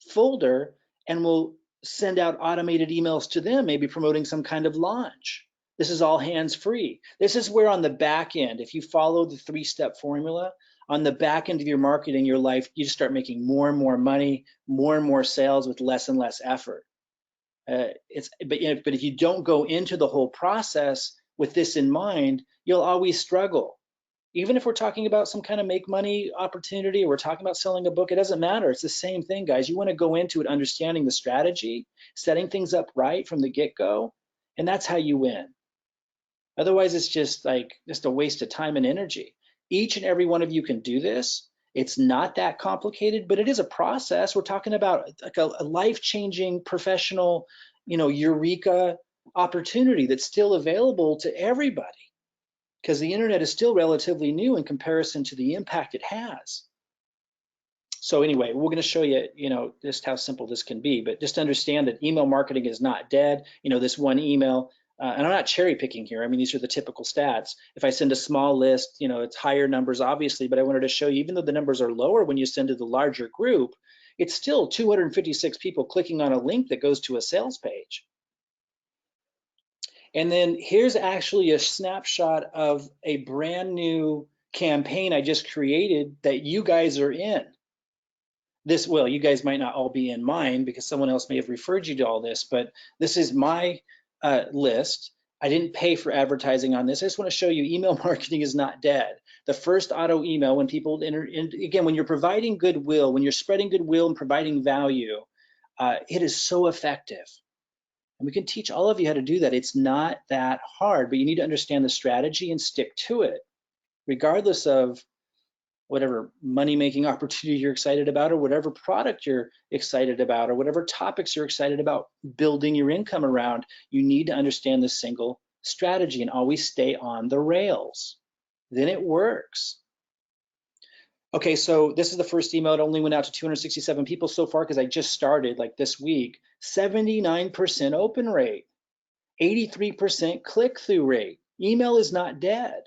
folder and will send out automated emails to them, maybe promoting some kind of launch. This is all hands-free. This is where on the back end, if you follow the 3-step formula, on the back end of your marketing, your life, you just start making more and more money, more and more sales with less and less effort. But if you don't go into the whole process with this in mind, you'll always struggle. Even if we're talking about some kind of make money opportunity, or we're talking about selling a book, it doesn't matter. It's the same thing, guys. You want to go into it understanding the strategy, setting things up right from the get-go, and that's how you win. Otherwise, it's just a waste of time and energy. Each and every one of you can do this. It's not that complicated, but it is a process. We're talking about like a life-changing professional, eureka opportunity that's still available to everybody, because the internet is still relatively new in comparison to the impact it has. So anyway, we're going to show you, just how simple this can be, but just understand that email marketing is not dead. This one email, and I'm not cherry picking here. I mean, these are the typical stats. If I send a small list, it's higher numbers, obviously, but I wanted to show you, even though the numbers are lower when you send to the larger group, it's still 256 people clicking on a link that goes to a sales page. And then here's actually a snapshot of a brand new campaign I just created that you guys are in. Well, you guys might not all be in mine because someone else may have referred you to all this, but this is my list. I didn't pay for advertising on this. I just want to show you email marketing is not dead. The first auto email, when people enter in, again, when you're providing goodwill, when you're spreading goodwill and providing value, it is so effective. And we can teach all of you how to do that. It's not that hard, but you need to understand the strategy and stick to it, regardless of whatever money-making opportunity you're excited about, or whatever product you're excited about, or whatever topics you're excited about building your income around. You need to understand the single strategy and always stay on the rails. Then it works. Okay, so this is the first email. It only went out to 267 people so far because I just started like this week. 79% open rate, 83% click-through rate. Email is not dead.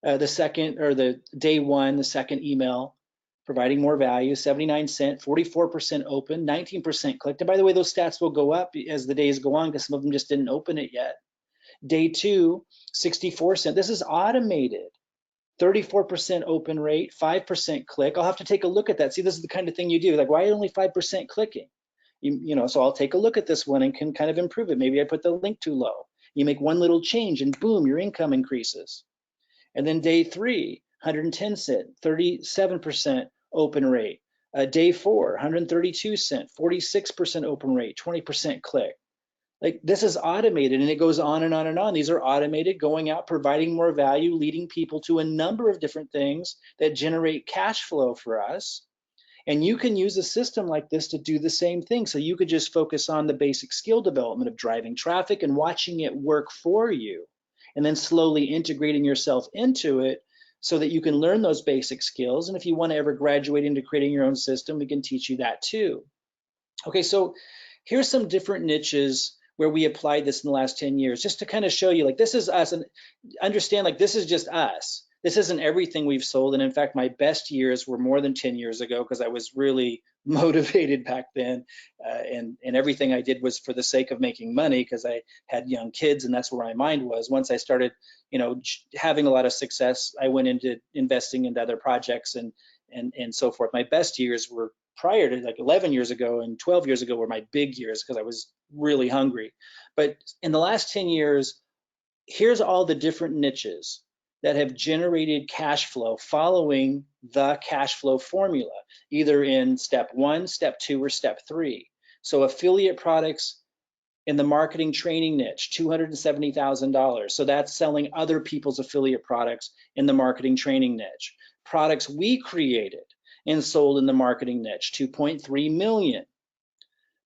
The day one, the second email, providing more value, 79 cent, 44% open, 19% clicked. And by the way, those stats will go up as the days go on because some of them just didn't open it yet. Day two, 64 cent. This is automated. 34% open rate, 5% click. I'll have to take a look at that. See, this is the kind of thing you do. Like, why only 5% clicking? So I'll take a look at this one and can kind of improve it. Maybe I put the link too low. You make one little change and boom, your income increases. And then day 3, 110 cent, 37% open rate. Day 4, 132 cent, 46% open rate, 20% click. Like, this is automated, and it goes on and on and on. These are automated, going out, providing more value, leading people to a number of different things that generate cash flow for us. And you can use a system like this to do the same thing. So you could just focus on the basic skill development of driving traffic and watching it work for you, and then slowly integrating yourself into it so that you can learn those basic skills. And if you want to ever graduate into creating your own system, we can teach you that too. Okay, so here's some different niches where we applied this in the last 10 years, just to kind of show you, like, this is us, and understand, like, this is just us. This isn't everything we've sold. And in fact, my best years were more than 10 years ago, because I was really motivated back then. And everything I did was for the sake of making money, because I had young kids and that's where my mind was. Once I started, having a lot of success, I went into investing into other projects and so forth. My best years were prior to, like, 11 years ago and 12 years ago were my big years, because I was really hungry. But in the last 10 years, here's all the different niches that have generated cash flow following the cash flow formula, either in step 1, step 2, or step 3. So affiliate products in the marketing training niche, $270,000. So that's selling other people's affiliate products in the marketing training niche. Products we created and sold in the marketing niche, 2.3 million.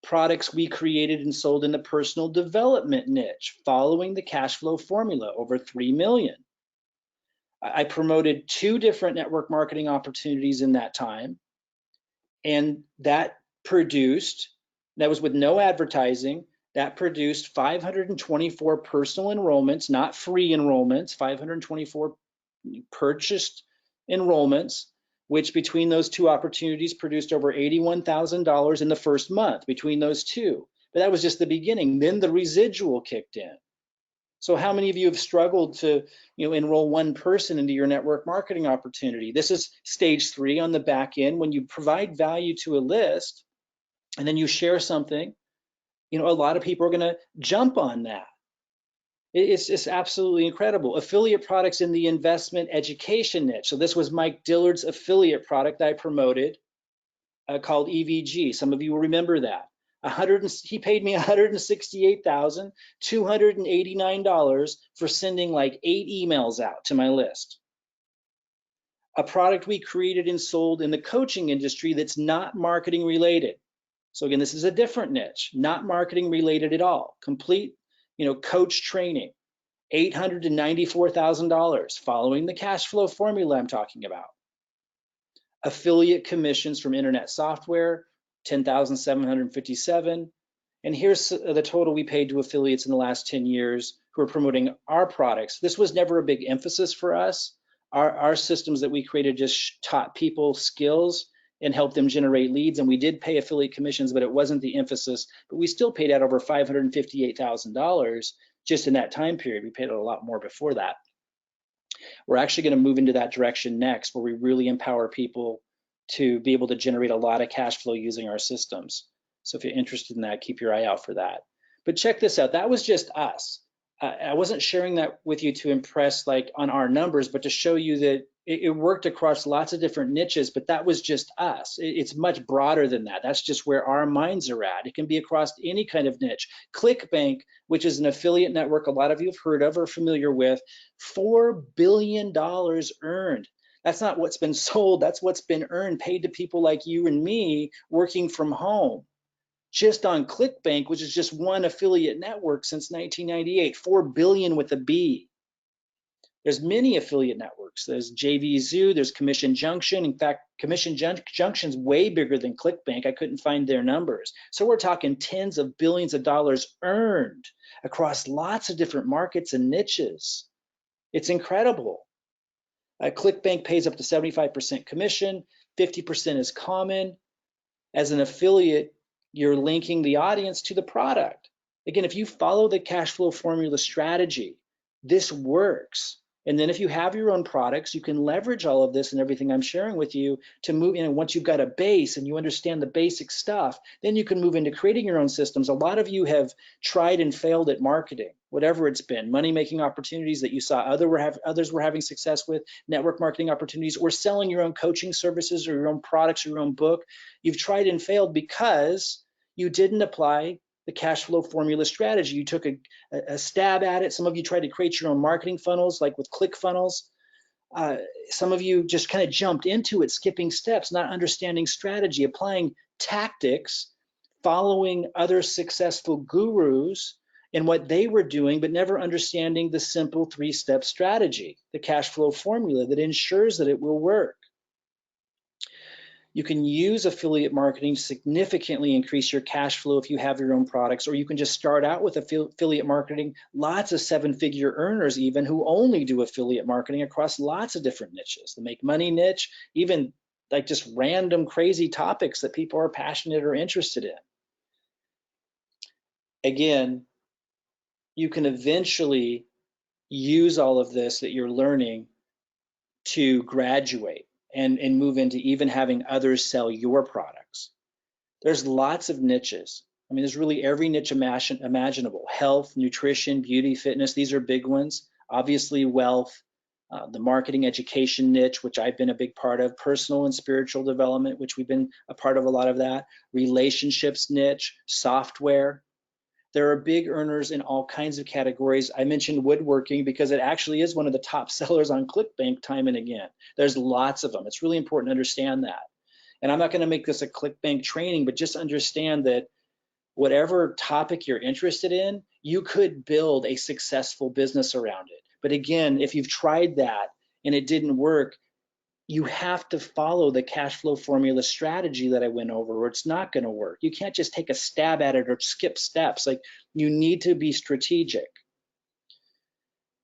Products we created and sold in the personal development niche, following the cash flow formula, over 3 million. I promoted 2 different network marketing opportunities in that time, and that was with no advertising, that produced 524 personal enrollments, not free enrollments, 524 purchased enrollments, which between those 2 opportunities produced over $81,000 in the first month between those 2. But that was just the beginning. Then the residual kicked in. So how many of you have struggled to enroll one person into your network marketing opportunity? This is stage 3 on the back end. When you provide value to a list and then you share something, a lot of people are going to jump on that. It's absolutely incredible. Affiliate products in the investment education niche. So this was Mike Dillard's affiliate product that I promoted called EVG. Some of you will remember that. He paid me $168,289 for sending like 8 emails out to my list. A product we created and sold in the coaching industry that's not marketing related. So again, this is a different niche, not marketing related at all. Complete, coach training, $894,000, following the cash flow formula I'm talking about. Affiliate commissions from internet software, 10,757. And here's the total we paid to affiliates in the last 10 years who are promoting our products. This was never a big emphasis for us. Our systems that we created just taught people skills and helped them generate leads. And we did pay affiliate commissions, but it wasn't the emphasis. But we still paid out over $558,000 just in that time period. We paid out a lot more before that. We're actually going to move into that direction next, where we really empower people to be able to generate a lot of cash flow using our systems. So if you're interested in that, keep your eye out for that. But check this out. That was just us. I wasn't sharing that with you to impress like on our numbers, but to show you that it worked across lots of different niches, but that was just us. It's much broader than that. That's just where our minds are at. It can be across any kind of niche. ClickBank, which is an affiliate network a lot of you have heard of or familiar with, $4 billion earned. That's not what's been sold. That's what's been earned, paid to people like you and me working from home. Just on ClickBank, which is just one affiliate network since 1998, 4 billion with a B. There's many affiliate networks. There's JVZoo, there's Commission Junction. In fact, Commission Junction's way bigger than ClickBank. I couldn't find their numbers. So we're talking tens of billions of dollars earned across lots of different markets and niches. It's incredible. ClickBank pays up to 75% commission, 50% is common. As an affiliate, you're linking the audience to the product. Again, if you follow the cash flow formula strategy, this works. And then if you have your own products, you can leverage all of this and everything I'm sharing with you to move in. And once you've got a base and you understand the basic stuff, then you can move into creating your own systems. A lot of you have tried and failed at marketing, whatever it's been, money-making opportunities that you saw others were having success with, network marketing opportunities, or selling your own coaching services or your own products or your own book. You've tried and failed because you didn't apply the cash flow formula strategy. You took a stab at it. Some of you tried to create your own marketing funnels, like with ClickFunnels. Some of you just kind of jumped into it, skipping steps, not understanding strategy, applying tactics, following other successful gurus and what they were doing, but never understanding the simple 3-step strategy, the cash flow formula that ensures that it will work. You can use affiliate marketing to significantly increase your cash flow if you have your own products, or you can just start out with affiliate marketing. Lots of 7-figure earners even who only do affiliate marketing across lots of different niches. The make money niche, even like just random crazy topics that people are passionate or interested in. Again, you can eventually use all of this that you're learning to graduate and move into even having others sell your products. There's lots of niches. I mean, there's really every niche imaginable. Health, nutrition, beauty, fitness, these are big ones. Obviously, wealth, the marketing education niche, which I've been a big part of, personal and spiritual development, which we've been a part of a lot of that, relationships niche, software. There are big earners in all kinds of categories. I mentioned woodworking because it actually is one of the top sellers on ClickBank time and again. There's lots of them. It's really important to understand that. And I'm not going to make this a ClickBank training, but just understand that whatever topic you're interested in, you could build a successful business around it. But again, if you've tried that and it didn't work, you have to follow the cash flow formula strategy that I went over, or it's not going to work. You can't just take a stab at it or skip steps. Like, you need to be strategic.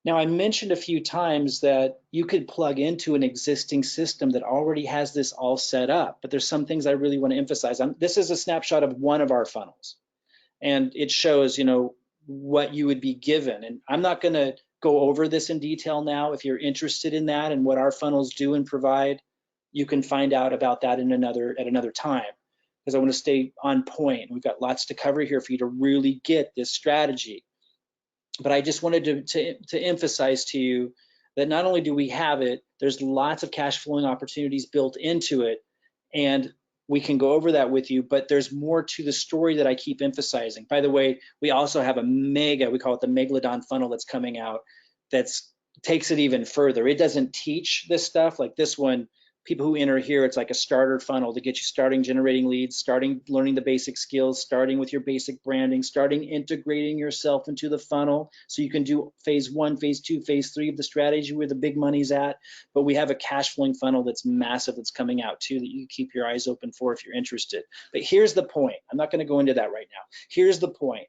Now, I mentioned a few times that you could plug into an existing system that already has this all set up, but there's some things I really want to emphasize. This is a snapshot of one of our funnels, and it shows, what you would be given. And I'm not going to go over this in detail now. If you're interested in that and what our funnels do and provide, you can find out about that at another time, because I want to stay on point. We've got lots to cover here for you to really get this strategy. But I just wanted to emphasize to you that not only do we have it, there's lots of cash flowing opportunities built into it, and we can go over that with you, but there's more to the story that I keep emphasizing. By the way, we also have a we call it the Megalodon funnel that's coming out that takes it even further. It doesn't teach this stuff like this one. People who enter here, it's like a starter funnel to get you starting generating leads, starting learning the basic skills, starting with your basic branding, starting integrating yourself into the funnel so you can do phase 1, phase 2, phase 3 of the strategy where the big money's at. But we have a cash flowing funnel that's massive that's coming out too that you keep your eyes open for if you're interested. But here's the point. I'm not going to go into that right now. Here's the point.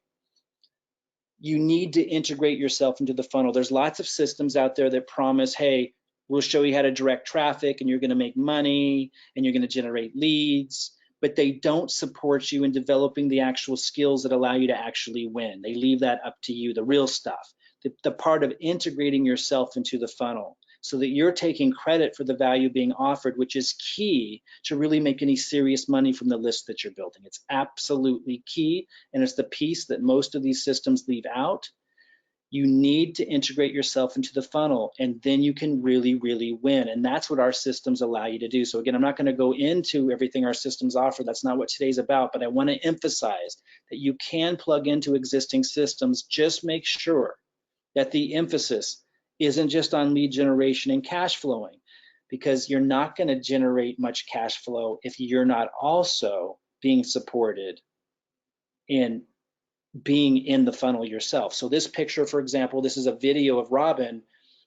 You need to integrate yourself into the funnel. There's lots of systems out there that promise, hey, we'll show you how to direct traffic and you're going to make money and you're going to generate leads, but they don't support you in developing the actual skills that allow you to actually win. They leave that up to you, the real stuff, the part of integrating yourself into the funnel so that you're taking credit for the value being offered, which is key to really make any serious money from the list that you're building. It's absolutely key, and it's the piece that most of these systems leave out. You need to integrate yourself into the funnel, and then you can really, really win. And that's what our systems allow you to do. So again, I'm not going to go into everything our systems offer. That's not what today's about, but I want to emphasize that you can plug into existing systems. Just make sure that the emphasis isn't just on lead generation and cash flowing, because you're not going to generate much cash flow if you're not also being supported in being in the funnel yourself. So this picture, for example, this is a video of Robyn.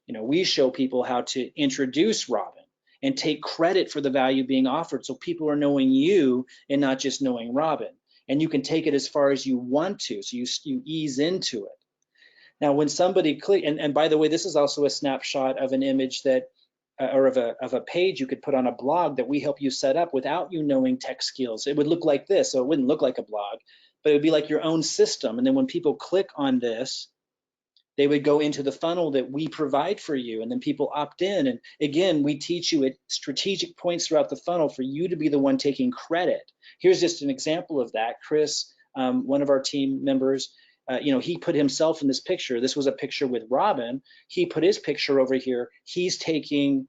We show people how to introduce Robyn and take credit for the value being offered, so people are knowing you and not just knowing Robyn. And you can take it as far as you want to, so you ease into it. Now, when somebody click, and by the way, this is also a snapshot of an image that, or of a page you could put on a blog that we help you set up without you knowing tech skills. It would look like this, so it wouldn't look like a blog, but it would be like your own system. And then when people click on this, They would go into the funnel that we provide for you, and then people opt in. And again, we teach you at strategic points throughout the funnel for you to be the one taking credit. Here's just an example of that. Chris, one of our team members, he put himself in this picture. This was a picture with Robin. He put his picture over here. He's taking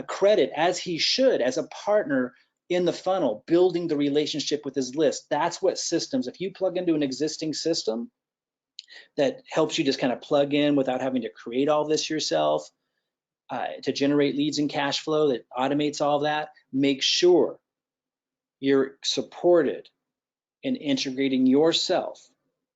credit, as he should, as a partner in the funnel, building the relationship with his list. That's what systems, if you plug into an existing system that helps you just kind of plug in without having to create all this yourself, to generate leads and cash flow that automates all that, make sure you're supported in integrating yourself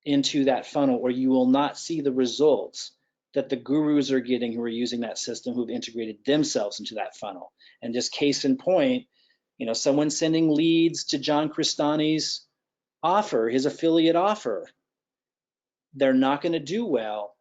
into that funnel, or you will not see the results that the gurus are getting who are using that system, who've integrated themselves into that funnel. And just case in point, someone sending leads to John Cristani's offer, his affiliate offer, they're not going to do well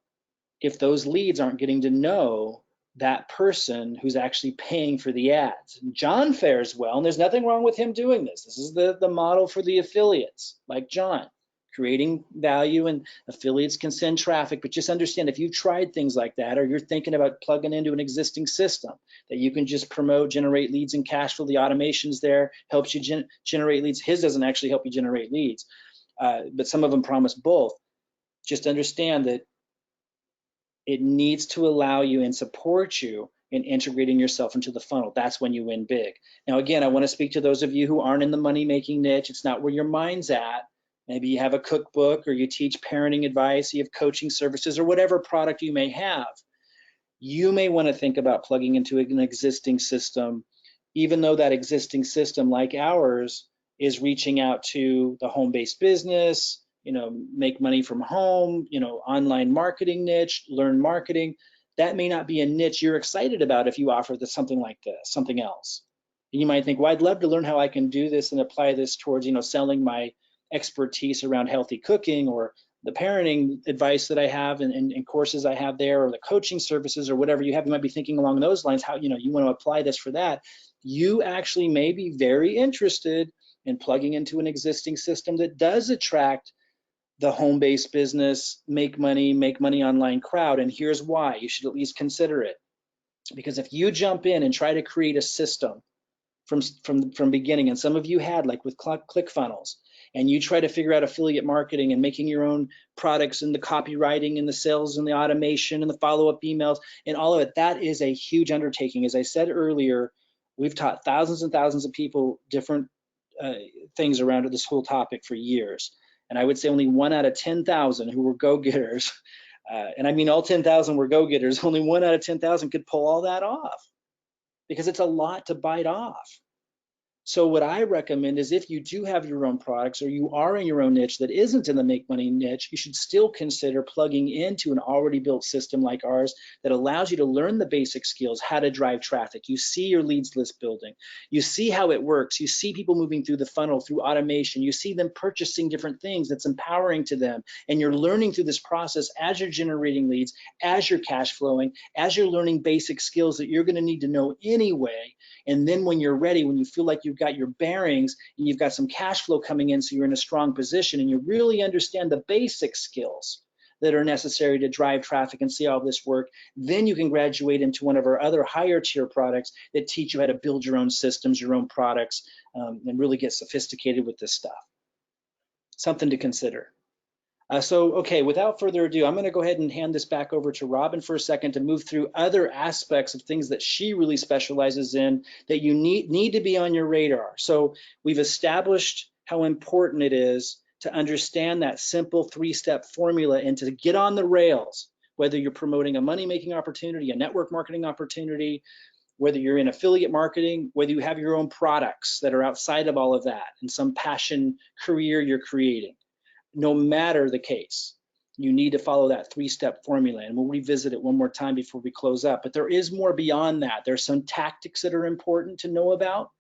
if those leads aren't getting to know that person who's actually paying for the ads. John fares well, and there's nothing wrong with him doing this. This is the model for the affiliates, like John, creating value, and affiliates can send traffic. But just understand, if you've tried things like that, or you're thinking about plugging into an existing system that you can just promote, generate leads and cash flow, the automation's there, helps you generate leads. His doesn't actually help you generate leads, but some of them promise both. Just understand that it needs to allow you and support you in integrating yourself into the funnel. That's when you win big. Now, again, I want to speak to those of you who aren't in the money-making niche. It's not where your mind's at. Maybe you have a cookbook, or you teach parenting advice, you have coaching services, or whatever product you may have. You may want to think about plugging into an existing system, even though that existing system, like ours, is reaching out to the home-based business, make money from home, online marketing niche, learn marketing. That may not be a niche you're excited about if you offer something like this, something else. And you might think, well, I'd love to learn how I can do this and apply this towards, selling my expertise around healthy cooking, or the parenting advice that I have and courses I have there, or the coaching services, or whatever you have. You might be thinking along those lines, how, you want to apply this for that. You actually may be very interested in plugging into an existing system that does attract the home-based business, make money online crowd. And here's why you should at least consider it. Because if you jump in and try to create a system from beginning, and some of you had, like with ClickFunnels, and you try to figure out affiliate marketing and making your own products, and the copywriting and the sales and the automation and the follow-up emails and all of it, that is a huge undertaking. As I said earlier, we've taught thousands and thousands of people different things around this whole topic for years. And I would say only 1 out of 10,000 who were go-getters, and I mean all 10,000 were go-getters, only 1 out of 10,000 could pull all that off, because it's a lot to bite off. So what I recommend is, if you do have your own products, or you are in your own niche that isn't in the make money niche, you should still consider plugging into an already built system like ours that allows you to learn the basic skills, how to drive traffic. You see your leads list building. You see how it works. You see people moving through the funnel through automation. You see them purchasing different things that's empowering to them. And you're learning through this process as you're generating leads, as you're cash flowing, as you're learning basic skills that you're going to need to know anyway. And then when you're ready, when you feel like you've got your bearings and you've got some cash flow coming in, so you're in a strong position and you really understand the basic skills that are necessary to drive traffic and see all this work, then you can graduate into one of our other higher tier products that teach you how to build your own systems, your own products, and really get sophisticated with this stuff. Something to consider. Okay, without further ado, I'm going to go ahead and hand this back over to Robin for a second to move through other aspects of things that she really specializes in that you need to be on your radar. So we've established how important it is to understand that simple 3-step formula and to get on the rails, whether you're promoting a money-making opportunity, a network marketing opportunity, whether you're in affiliate marketing, whether you have your own products that are outside of all of that and some passion career you're creating. No matter the case, you need to follow that 3-step formula, and we'll revisit it one more time before we close up. But there is more beyond that. There's some tactics that are important to know about.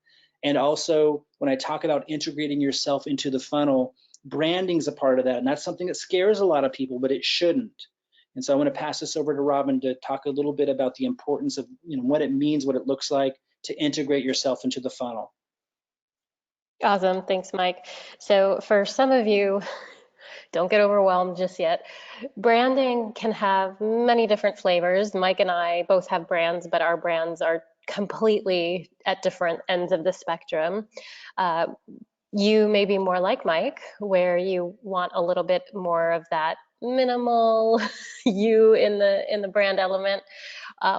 And also, when I talk about integrating yourself into the funnel, branding is a part of that. And that's something that scares a lot of people, but it shouldn't. And so I want to pass this over to Robin to talk a little bit about the importance of what it means, what it looks like to integrate yourself into the funnel. Awesome. Thanks, Mike. So for some of you, don't get overwhelmed just yet. Branding can have many different flavors. Mike and I both have brands, but our brands are completely at different ends of the spectrum. Uh, you may be more like Mike, where you want a little bit more of that minimal you in the brand element,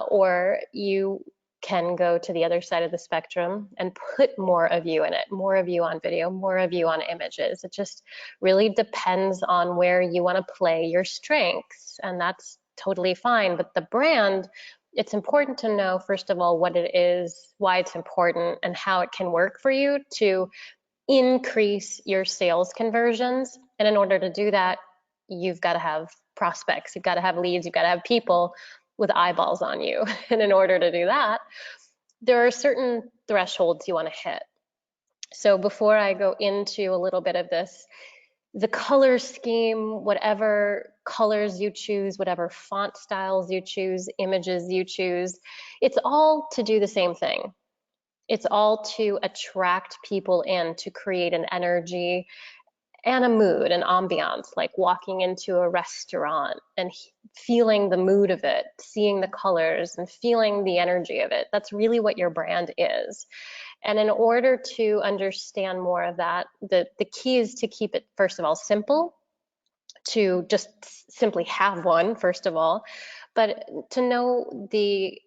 or you can go to the other side of the spectrum and put more of you in it, more of you on video, more of you on images. It just really depends on where you want to play your strengths, and that's totally fine. But the brand, it's important to know, first of all, what it is, why it's important, and how it can work for you to increase your sales conversions. And in order to do that, you've got to have prospects, you've got to have leads, you've got to have people with eyeballs on you. And in order to do that, there are certain thresholds you want to hit. So before I go into a little bit of this, the color scheme, whatever colors you choose, whatever font styles you choose, images you choose, it's all to do the same thing. It's all to attract people in, to create an energy and a mood, an ambiance, like walking into a restaurant and feeling the mood of it, seeing the colors and feeling the energy of it. That's really what your brand is. And in order to understand more of that, the key is to keep it, first of all, simple, to just simply have one, first of all, but to know the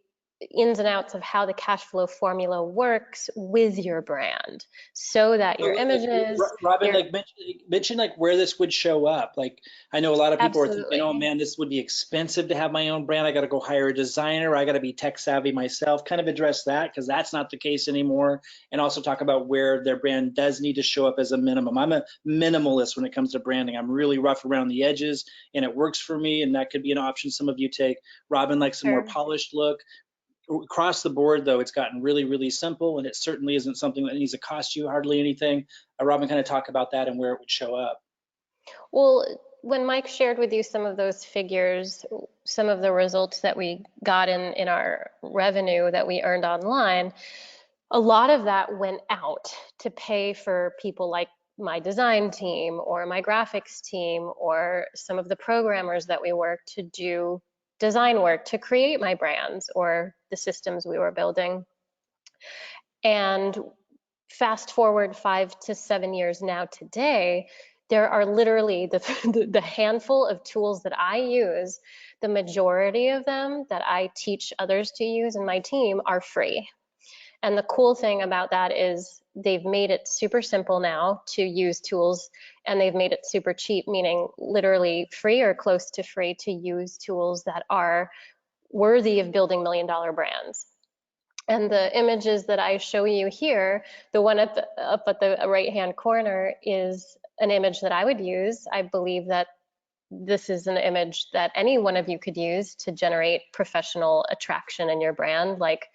ins and outs of how the cash flow formula works with your brand, so that your images, Robyn, your, like mention like where this would show up. Like I know a lot of people are thinking, oh absolutely. man, this would be expensive to have my own brand. I got to go hire a designer. I got to be tech savvy myself. Kind of address that because that's not the case anymore. And also talk about where their brand does need to show up as a minimum. I'm a minimalist when it comes to branding. I'm really rough around the edges, and it works for me. And that could be an option some of you take. Robyn likes a more Sure. polished look. Across the board, though, it's gotten really, really simple, and it certainly isn't something that needs to cost you hardly anything. Robyn, kind of talk about that and where it would show up. Well, when Mike shared with you some of those figures, some of the results that we got in our revenue that we earned online, a lot of that went out to pay for people like my design team or my graphics team or some of the programmers that we work to do design work to create my brands or the systems we were building. And fast forward 5 to 7 years now today, there are literally the handful of tools that I use, the majority of them that I teach others to use in my team are free. And the cool thing about that is they've made it super simple now to use tools, and they've made it super cheap, meaning literally free or close to free to use tools that are worthy of building $1 million brands. And the images that I show you here, the one up at the right-hand corner is an image that I would use. I believe that this is an image that any one of you could use to generate professional attraction in your brand, like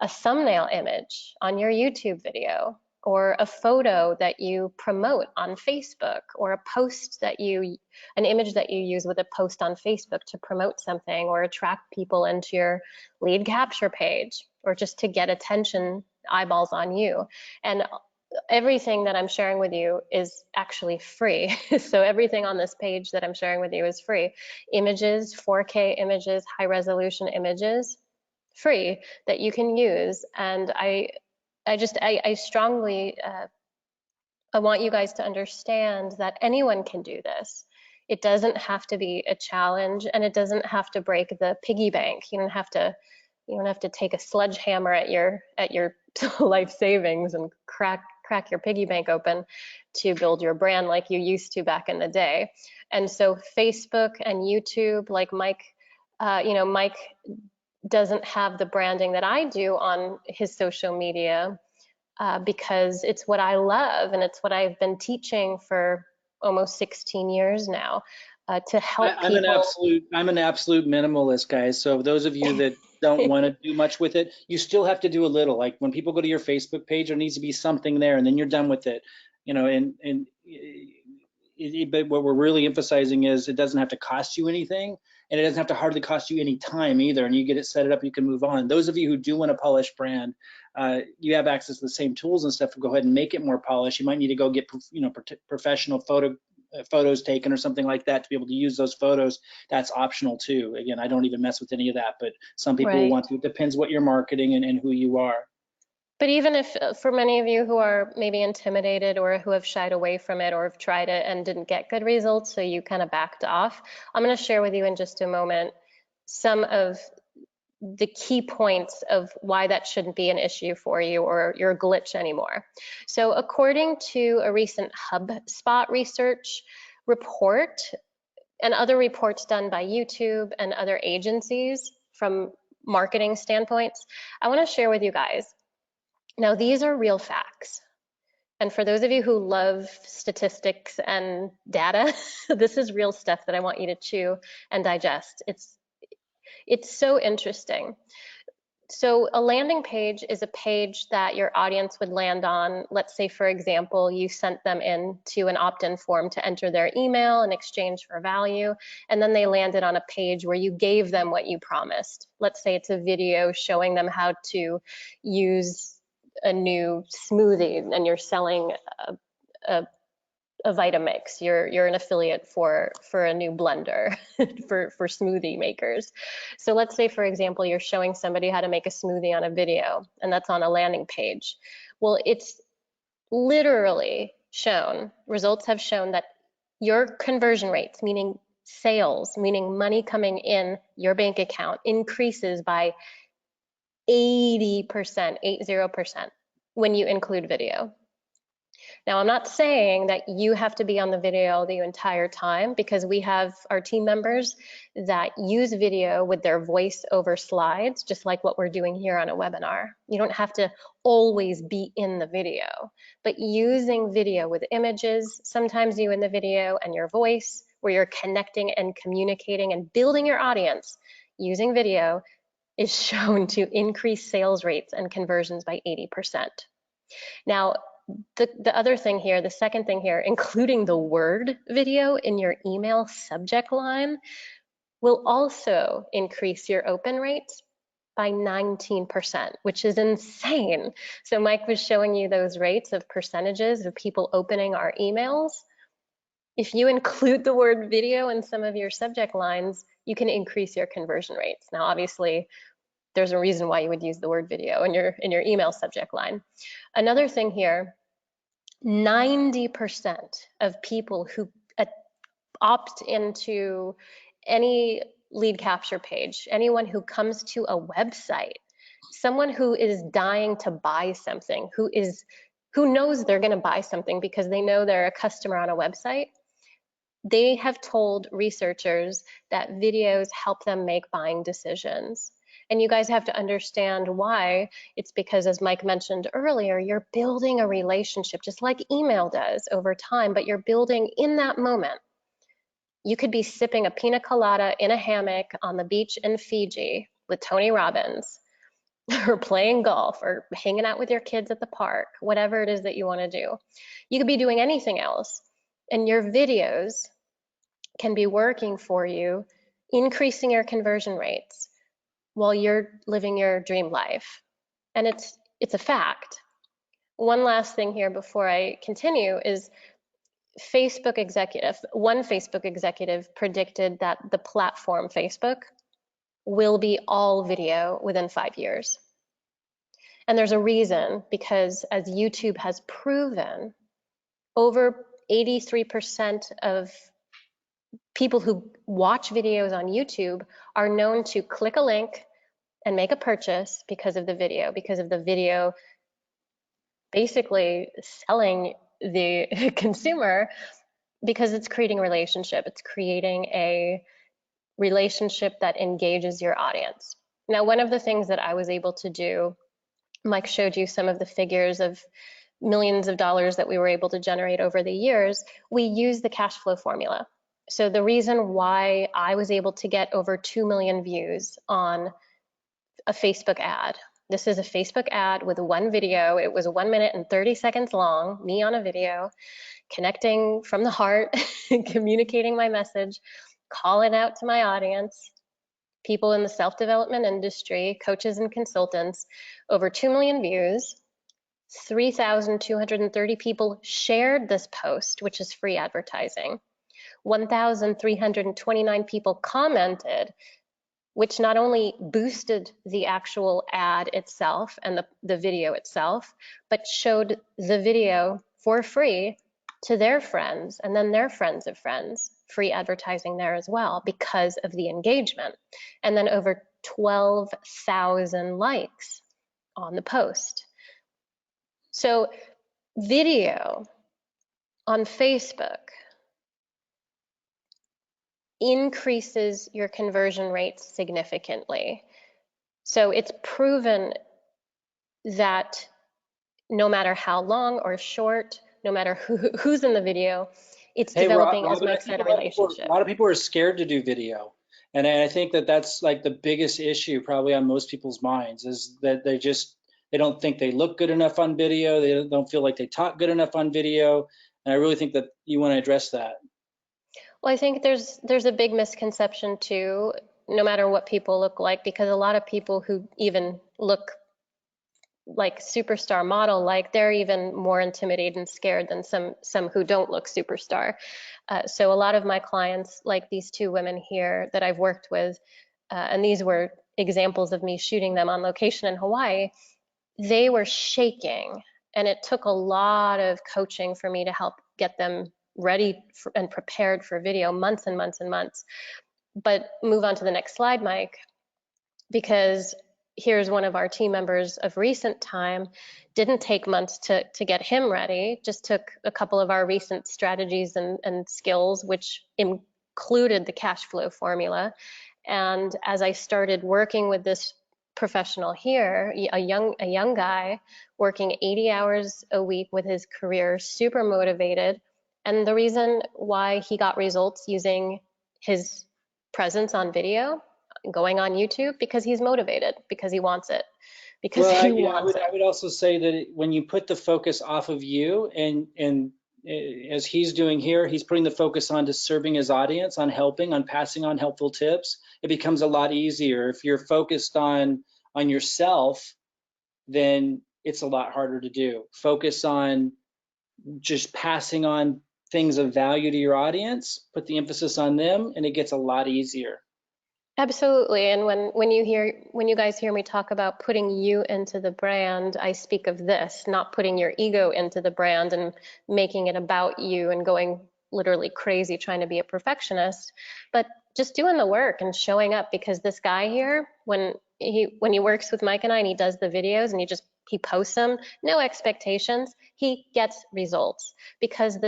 a thumbnail image on your YouTube video, or a photo that you promote on Facebook, or a post that an image that you use with a post on Facebook to promote something or attract people into your lead capture page, or just to get attention, eyeballs on you. And everything that I'm sharing with you is actually free. So everything on this page that I'm sharing with you is free. Images, 4K images, high resolution images, free, that you can use. And I strongly, I want you guys to understand that anyone can do this. It doesn't have to be a challenge, and it doesn't have to break the piggy bank. You don't have to take a sledgehammer at your life savings and crack your piggy bank open to build your brand like you used to back in the day. And so Facebook and YouTube, like Mike, Mike doesn't have the branding that I do on his social media, because it's what I love, and it's what I've been teaching for almost 16 years now, to help people. I'm an absolute minimalist, guys. So those of you that don't want to do much with it, you still have to do a little. Like when people go to your Facebook page, there needs to be something there, and then you're done with it. But what we're really emphasizing is it doesn't have to cost you anything, and it doesn't have to hardly cost you any time either. And you get it set it up, you can move on. Those of you who do want a polished brand, you have access to the same tools and stuff to go ahead and make it more polished. You might need to go get professional photo photos taken or something like that to be able to use those photos, that's optional too. Again, I don't even mess with any of that, but some people will Right. want to. It depends what you're marketing and who you are. But even if, for many of you who are maybe intimidated or who have shied away from it or have tried it and didn't get good results, so you kind of backed off, I'm going to share with you in just a moment some of the key points of why that shouldn't be an issue for you or your glitch anymore. So according to a recent HubSpot research report and other reports done by YouTube and other agencies from marketing standpoints, I want to share with you guys. Now, these are real facts. And for those of you who love statistics and data, this is real stuff that I want you to chew and digest. It's so interesting. So a landing page is a page that your audience would land on. Let's say, for example, you sent them into an opt-in form to enter their email in exchange for value, and then they landed on a page where you gave them what you promised. Let's say it's a video showing them how to use a new smoothie, and you're selling a a Vitamix. You're an affiliate for a new blender for smoothie makers. So let's say, for example, you're showing somebody how to make a smoothie on a video, and that's on a landing page. Well, it's literally shown, results have shown that your conversion rates, meaning sales, meaning money coming in your bank account, increases by 80%, 80%, when you include video. Now, I'm not saying that you have to be on the video the entire time, because we have our team members that use video with their voice over slides, just like what we're doing here on a webinar. You don't have to always be in the video, but using video with images, sometimes you in the video and your voice, where you're connecting and communicating and building your audience using video, is shown to increase sales rates and conversions by 80%. Now, the other thing here, the second thing here, including the word video in your email subject line, will also increase your open rates by 19%, which is insane. So Mike was showing you those rates of percentages of people opening our emails. If you include the word video in some of your subject lines, you can increase your conversion rates. Now, obviously, there's a reason why you would use the word video in your email subject line. Another thing here, 90% of people who opt into any lead capture page, anyone who comes to a website, someone who is dying to buy something, who knows they're going to buy something because they know they're a customer on a website, they have told researchers that videos help them make buying decisions. And you guys have to understand why. It's because, as Mike mentioned earlier, you're building a relationship just like email does over time, but you're building in that moment. You could be sipping a pina colada in a hammock on the beach in Fiji with Tony Robbins, or playing golf, or hanging out with your kids at the park, whatever it is that you want to do. You could be doing anything else, and your videos can be working for you, increasing your conversion rates while you're living your dream life. And it's a fact. One last thing here before I continue is one Facebook executive predicted that the platform Facebook will be all video within 5 years. And there's a reason, because as YouTube has proven, over 83% of people who watch videos on YouTube are known to click a link and make a purchase because of the video basically selling the consumer, because it's creating a relationship. It's creating a relationship that engages your audience. Now, one of the things that I was able to do, Mike showed you some of the figures of millions of dollars that we were able to generate over the years. We use the cash flow formula. So the reason why I was able to get over 2 million views on a Facebook ad. This is a Facebook ad with one video. It was 1 minute and 30 seconds long, me on a video, connecting from the heart, communicating my message, calling out to my audience, people in the self-development industry, coaches and consultants, over 2 million views. 3,230 people shared this post, which is free advertising. 1,329 people commented, which not only boosted the actual ad itself and the video itself, but showed the video for free to their friends and then their friends of friends, free advertising there as well because of the engagement. And then over 12,000 likes on the post. So video on Facebook increases your conversion rates significantly. So it's proven that no matter how long or short, no matter who's in the video, it's Hey, developing, as Robin, I Mike think said, a relationship. a lot of people are scared to do video. And I think that that's like the biggest issue probably on most people's minds is that they don't think they look good enough on video. They don't feel like they talk good enough on video. And I really think that you want to address that. Well, I think there's a big misconception too, no matter what people look like, because a lot of people who even look like superstar model, like they're even more intimidated and scared than some who don't look superstar. So a lot of my clients, like these two women here that I've worked with, and these were examples of me shooting them on location in Hawaii, they were shaking, and it took a lot of coaching for me to help get them ready and prepared for video, months and months and months. But move on to the next slide, Mike, because here's one of our team members of recent time. Didn't take months to get him ready, just took a couple of our recent strategies and skills, which included the cash flow formula. And as I started working with this professional here, a young guy working 80 hours a week with his career, super motivated. And the reason why he got results using his presence on video, going on YouTube, because he's motivated, because he wants it, because Well, he wants I it. would also say that when you put the focus off of you and as he's doing here, he's putting the focus on to serving his audience, on helping, on passing on helpful tips. It becomes a lot easier. If you're focused on yourself, then it's a lot harder to do. Focus on just passing on things of value to your audience, put the emphasis on them, and it gets a lot easier. Absolutely. And when you guys hear me talk about putting you into the brand, I speak of this, not putting your ego into the brand and making it about you and going literally crazy trying to be a perfectionist, but just doing the work and showing up. Because this guy here, when he works with Mike and I and he does the videos and he posts them, no expectations, he gets results because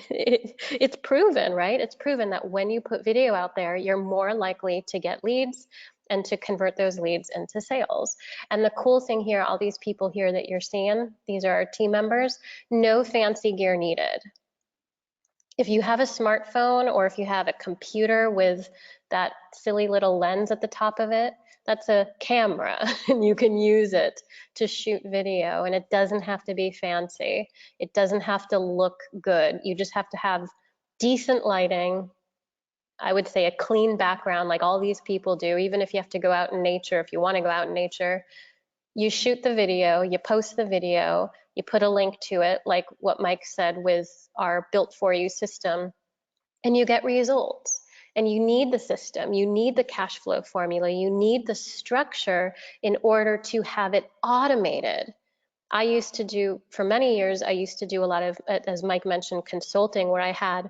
it's proven, right? It's proven that when you put video out there, you're more likely to get leads and to convert those leads into sales. And the cool thing here, all these people here that you're seeing, these are our team members, no fancy gear needed. If you have a smartphone or if you have a computer with that silly little lens at the top of it, that's a camera and you can use it to shoot video, and it doesn't have to be fancy. It doesn't have to look good. You just have to have decent lighting. I would say a clean background like all these people do, even if you have to go out in nature, if you want to go out in nature. You shoot the video, you post the video, you put a link to it, like what Mike said with our built for you system, and you get results. And you need the system, you need the cash flow formula, you need the structure in order to have it automated. I used to do, for many years, I used to do a lot of, as Mike mentioned, consulting, where I had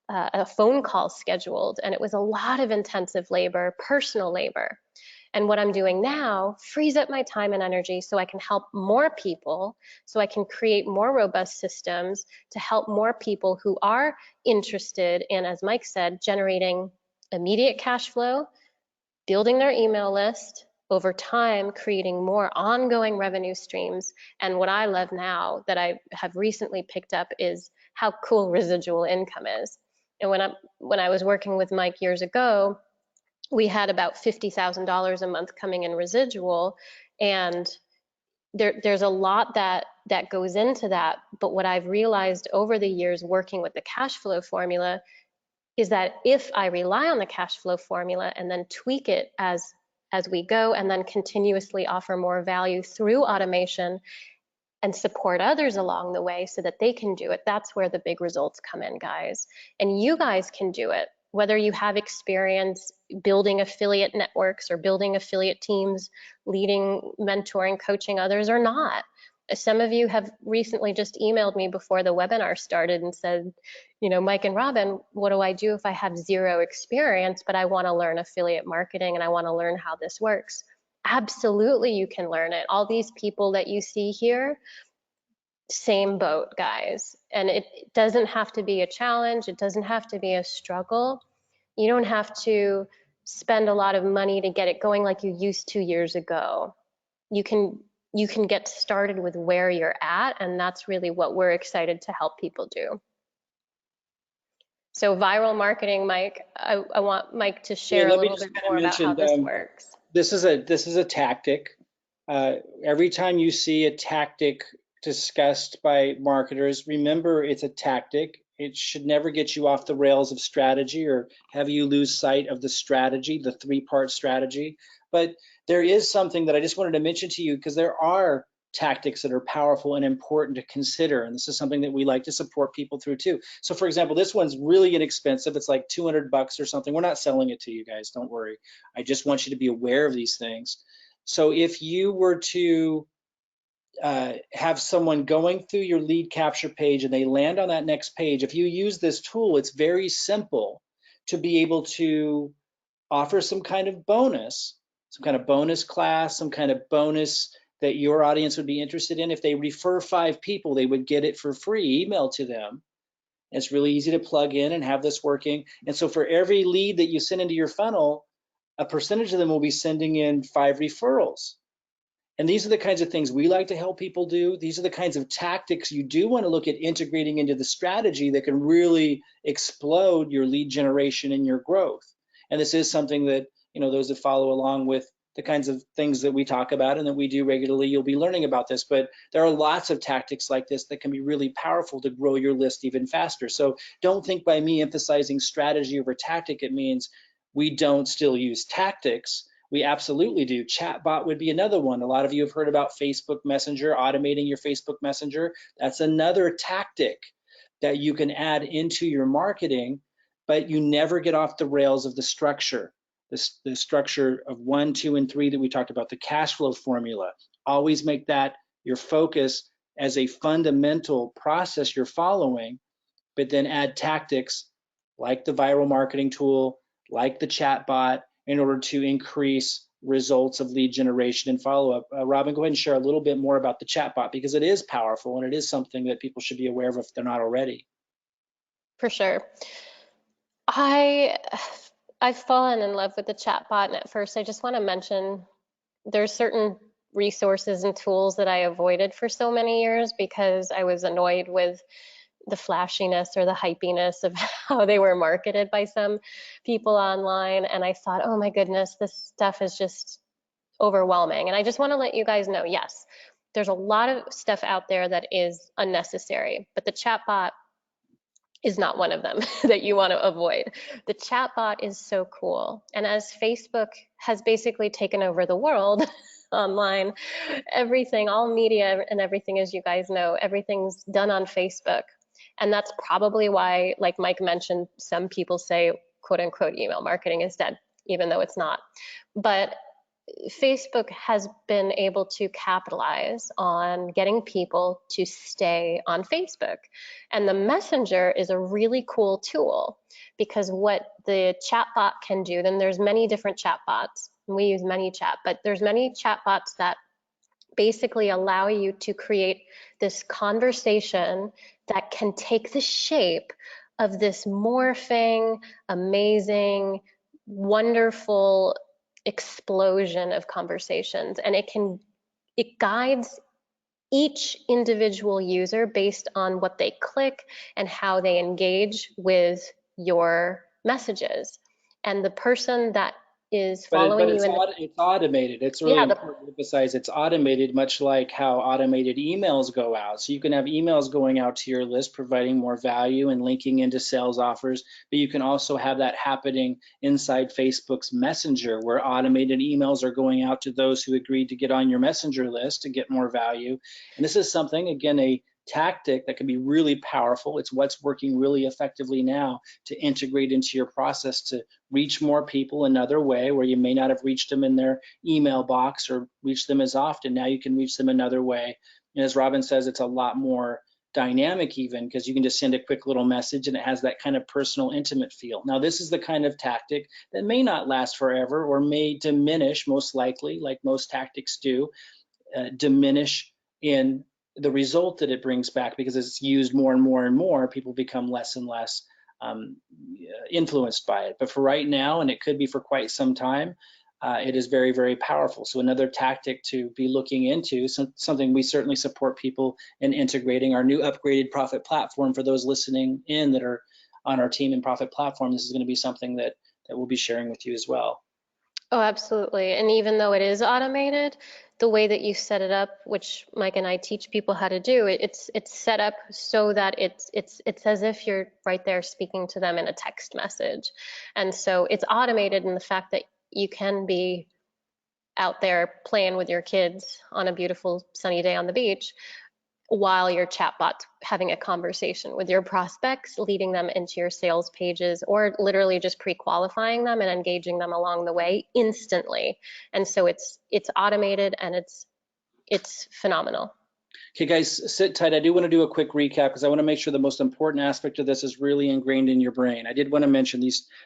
a phone call scheduled, and it was a lot of intensive labor, personal labor. And what I'm doing now frees up my time and energy so I can help more people, so I can create more robust systems to help more people who are interested in, as Mike said, generating immediate cash flow, building their email list, over time creating more ongoing revenue streams. And what I love now that I have recently picked up is how cool residual income is. And when I was working with Mike years ago, we had about $50,000 a month coming in residual, and there's a lot that goes into that. But what I've realized over the years working with the cash flow formula is that if I rely on the cash flow formula and then tweak it as we go, and then continuously offer more value through automation, and support others along the way so that they can do it. That's where the big results come in, guys. And you guys can do it, whether you have experience building affiliate networks or building affiliate teams, leading, mentoring, coaching others or not. Some of you have recently just emailed me before the webinar started and said, you know, Mike and Robyn, what do I do if I have zero experience, but I want to learn affiliate marketing and I want to learn how this works? Absolutely, you can learn it. All these people that you see here, same boat, guys. And it doesn't have to be a challenge. It doesn't have to be a struggle. You don't have to spend a lot of money to get it going like you used 2 years ago. You can get started with where you're at, and that's really what we're excited to help people do. So viral marketing, Mike, I want Mike to Yeah, share a let me little just bit kind of more about how mention, this works. this is a tactic. Every time you see a tactic discussed by marketers, remember it's a tactic. It should never get you off the rails of strategy or have you lose sight of the strategy, the three-part strategy. But there is something that I just wanted to mention to you, because there are tactics that are powerful and important to consider. And this is something that we like to support people through too. So for example, this one's really inexpensive. It's like $200 or something. We're not selling it to you guys, don't worry. I just want you to be aware of these things. So if you were to have someone going through your lead capture page and they land on that next page, if you use this tool, it's very simple to be able to offer some kind of bonus, some kind of bonus class, some kind of bonus that your audience would be interested in. If they refer 5 people, they would get it for free, emailed to them. It's really easy to plug in and have this working. And so for every lead that you send into your funnel, a percentage of them will be sending in 5 referrals. And these are the kinds of things we like to help people do. These are the kinds of tactics you do want to look at integrating into the strategy that can really explode your lead generation and your growth. And this is something that, you know, those that follow along with the kinds of things that we talk about and that we do regularly, you'll be learning about this. But there are lots of tactics like this that can be really powerful to grow your list even faster. So don't think by me emphasizing strategy over tactic, it means we don't still use tactics. We absolutely do. Chatbot would be another one. A lot of you have heard about Facebook Messenger, automating your Facebook Messenger. That's another tactic that you can add into your marketing, but you never get off the rails of the structure. The structure of 1, 2, and 3 that we talked about, the cash flow formula. Always make that your focus as a fundamental process you're following, but then add tactics like the viral marketing tool, like the chatbot, in order to increase results of lead generation and follow-up. Robyn, go ahead and share a little bit more about the chatbot, because it is powerful and it is something that people should be aware of if they're not already. For sure. I've fallen in love with the chatbot, and at first I just want to mention there's certain resources and tools that I avoided for so many years because I was annoyed with the flashiness or the hypiness of how they were marketed by some people online. And I thought, oh my goodness, this stuff is just overwhelming. And I just want to let you guys know, yes, there's a lot of stuff out there that is unnecessary, but the chatbot is not one of them that you want to avoid. The chatbot is so cool. And as Facebook has basically taken over the world online, everything, all media and everything, as you guys know, everything's done on Facebook. And that's probably why, like Mike mentioned, some people say, quote unquote, email marketing is dead, even though it's not. But Facebook has been able to capitalize on getting people to stay on Facebook. And the Messenger is a really cool tool because what the chatbot can do, then there's many different chatbots, and we use ManyChat, but there's many chatbots that basically allow you to create this conversation that can take the shape of this morphing, amazing, wonderful explosion of conversations. And it guides each individual user based on what they click and how they engage with your messages. And the person that is But following you it's in the, it's automated. It's really yeah, the, important to emphasize it's automated, much like how automated emails go out. So you can have emails going out to your list, providing more value and linking into sales offers, but you can also have that happening inside Facebook's Messenger, where automated emails are going out to those who agreed to get on your Messenger list to get more value. And this is something, again, a tactic that can be really powerful. It's what's working really effectively now to integrate into your process to reach more people another way where you may not have reached them in their email box or reached them as often. Now you can reach them another way. And as Robyn says, it's a lot more dynamic even because you can just send a quick little message and it has that kind of personal, intimate feel. Now, this is the kind of tactic that may not last forever or may diminish, most likely, like most tactics do, diminish in the result that it brings back because it's used more and more and more, people become less and less um, influenced by it. But for right now, and it could be for quite some time, it is very, very powerful. So another tactic to be looking into, something we certainly support people in integrating our new upgraded profit platform for those listening in that are on our team and profit platform. This is going to be something that we'll be sharing with you as well. oh, absolutely. And even though it is automated, the way that you set it up, which Mike and I teach people how to do, it's set up so that it's as if you're right there speaking to them in a text message. And so it's automated in the fact that you can be out there playing with your kids on a beautiful sunny day on the beach while your chatbot's having a conversation with your prospects, leading them into your sales pages, or literally just pre-qualifying them and engaging them along the way instantly. And so it's automated and it's phenomenal. Okay, guys, sit tight. I do want to do a quick recap because I want to make sure the most important aspect of this is really ingrained in your brain. I did want to mention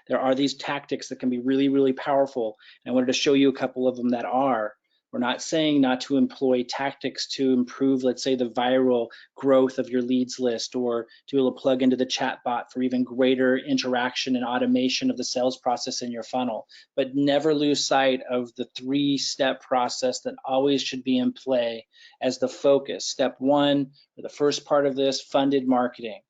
there are these tactics that can be really, really powerful. And I wanted to show you a couple of them that are. We're not saying not to employ tactics to improve, let's say, the viral growth of your leads list or to be able to plug into the chat bot for even greater interaction and automation of the sales process in your funnel. But never lose sight of the 3-step process that always should be in play as the focus. Step 1, or the first part of this, funded marketing,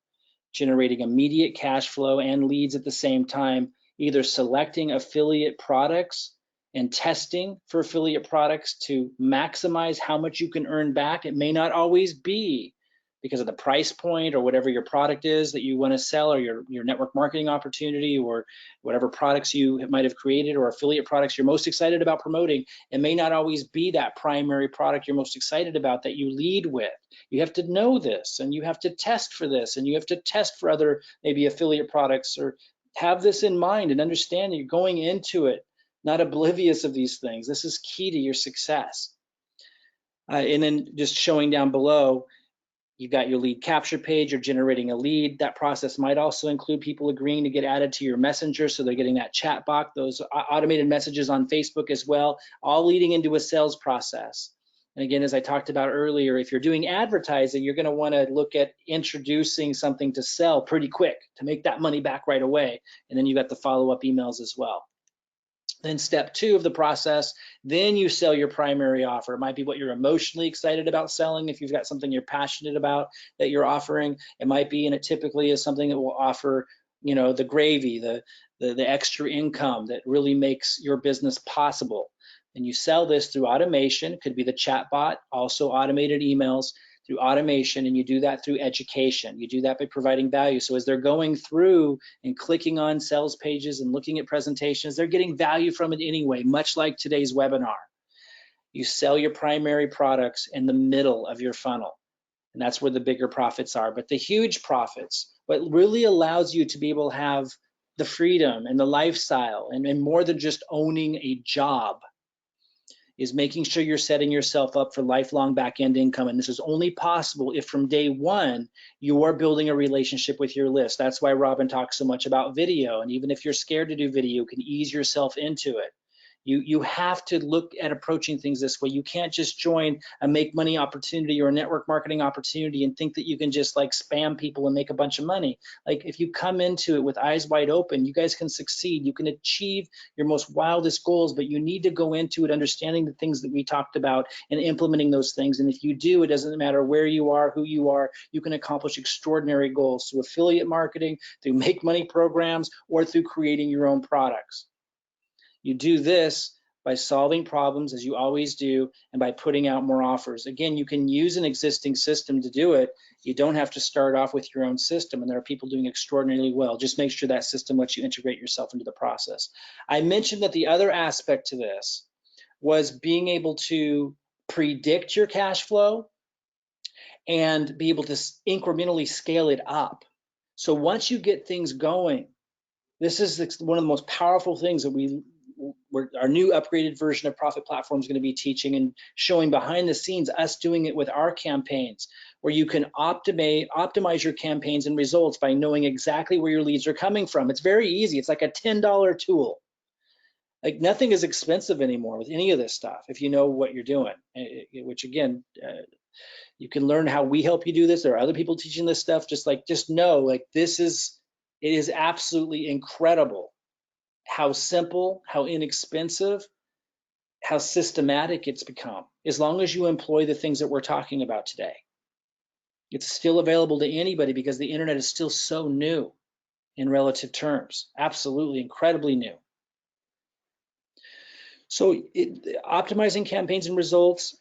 generating immediate cash flow and leads at the same time, either selecting affiliate products and testing for affiliate products to maximize how much you can earn back. It may not always be because of the price point or whatever your product is that you want to sell, or your network marketing opportunity, or whatever products you might have created or affiliate products you're most excited about promoting. It may not always be that primary product you're most excited about that you lead with. You have to know this, and you have to test for this, and you have to test for other maybe affiliate products, or have this in mind and understand that you're going into it not oblivious of these things. This is key to your success. And then just showing down below, you've got your lead capture page, you're generating a lead. That process might also include people agreeing to get added to your messenger, so they're getting that chat box, those automated messages on Facebook as well, all leading into a sales process. And again, as I talked about earlier, if you're doing advertising, you're going to want to look at introducing something to sell pretty quick to make that money back right away. And then you've got the follow-up emails as well. Then step 2 of the process, then you sell your primary offer. It might be what you're emotionally excited about selling. If you've got something you're passionate about that you're offering, it might be, and it typically is something that will offer, the gravy, the extra income that really makes your business possible. And you sell this through automation. It could be the chat bot, also automated emails, through automation, and you do that through education. You do that by providing value. So as they're going through and clicking on sales pages and looking at presentations, they're getting value from it anyway, much like today's webinar. You sell your primary products in the middle of your funnel, and that's where the bigger profits are. But the huge profits, what really allows you to be able to have the freedom and the lifestyle and more than just owning a job, is making sure you're setting yourself up for lifelong back-end income. And this is only possible if from day one, you are building a relationship with your list. That's why Robyn talks so much about video. And even if you're scared to do video, you can ease yourself into it. You have to look at approaching things this way. You can't just join a make money opportunity or a network marketing opportunity and think that you can just like spam people and make a bunch of money. Like if you come into it with eyes wide open, you guys can succeed. You can achieve your most wildest goals, but you need to go into it understanding the things that we talked about and implementing those things. And if you do, it doesn't matter where you are, who you are, you can accomplish extraordinary goals through affiliate marketing, through make money programs, or through creating your own products. You do this by solving problems as you always do and by putting out more offers. Again, you can use an existing system to do it. You don't have to start off with your own system, and there are people doing extraordinarily well. Just make sure that system lets you integrate yourself into the process. I mentioned that the other aspect to this was being able to predict your cash flow and be able to incrementally scale it up. So once you get things going, this is one of the most powerful things that our new upgraded version of Profit Platform is going to be teaching and showing behind the scenes, us doing it with our campaigns, where you can optimize your campaigns and results by knowing exactly where your leads are coming from. It's very easy. It's like a $10 tool. Like nothing is expensive anymore with any of this stuff if you know what you're doing, which again, you can learn how we help you do this. There are other people teaching this stuff. Just know, like it is absolutely incredible how simple, how inexpensive, how systematic it's become, as long as you employ the things that we're talking about today. It's still available to anybody because the internet is still so new in relative terms. Absolutely incredibly new. So optimizing campaigns and results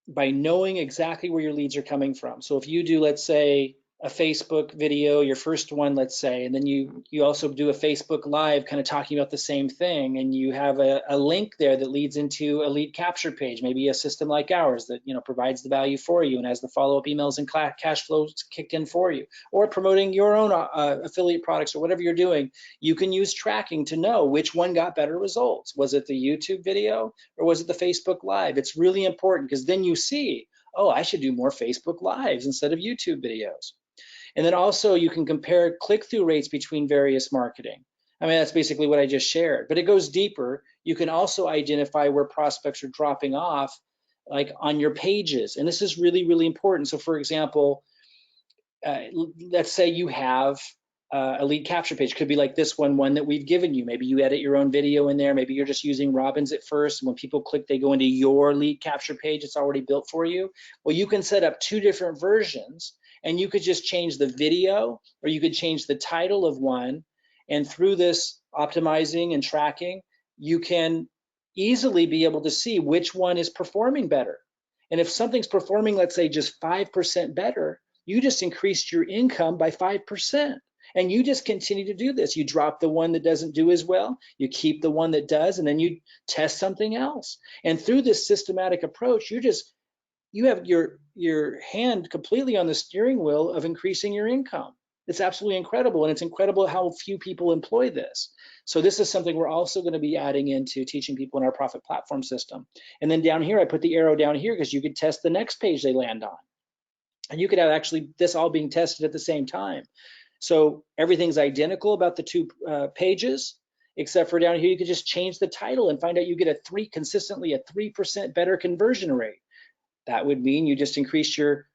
by knowing exactly where your leads are coming from. So if you do, let's say, a Facebook video, your first one, let's say, and then you also do a Facebook Live kind of talking about the same thing, and you have a link there that leads into a lead capture page, maybe a system like ours that provides the value for you and has the follow-up emails and cash flows kicked in for you, or promoting your own affiliate products or whatever you're doing. You can use tracking to know which one got better results. Was it the YouTube video or was it the Facebook Live? It's really important because then you see, oh, I should do more Facebook Lives instead of YouTube videos. And then also you can compare click-through rates between various marketing. I mean, that's basically what I just shared, but it goes deeper. You can also identify where prospects are dropping off, like on your pages. And this is really, really important. So for example, let's say you have a lead capture page. Could be like this one that we've given you. Maybe you edit your own video in there. Maybe you're just using Robyn's at first. And when people click, they go into your lead capture page. It's already built for you. Well, you can set up 2 different versions, and you could just change the video, or you could change the title of one. And through this optimizing and tracking, you can easily be able to see which one is performing better. And if something's performing, let's say, just 5% better, you just increased your income by 5%. And you just continue to do this. You drop the one that doesn't do as well, you keep the one that does, and then you test something else. And through this systematic approach, you have your hand completely on the steering wheel of increasing your income. It's absolutely incredible, and it's incredible how few people employ this. So this is something we're also going to be adding into teaching people in our Profit Platform system. And then down here, I put the arrow down here because you could test the next page they land on. And you could have actually this all being tested at the same time. So everything's identical about the 2 pages, except for down here, you could just change the title and find out you get consistently a 3% better conversion rate. That would mean you just increase your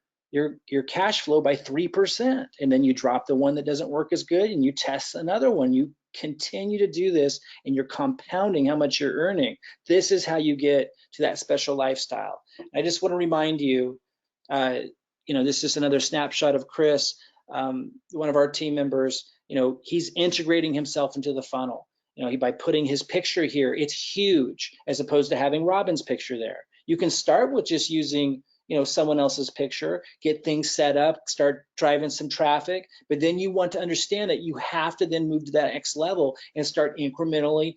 cash flow by 3%, and then you drop the one that doesn't work as good and you test another one. You continue to do this and you're compounding how much you're earning. This is how you get to that special lifestyle. I just want to remind you, this is just another snapshot of Chris, one of our team members. He's integrating himself into the funnel. By putting his picture here, it's huge, as opposed to having Robyn's picture there. You can start with just using, someone else's picture, get things set up, start driving some traffic, but then you want to understand that you have to then move to that next level and start incrementally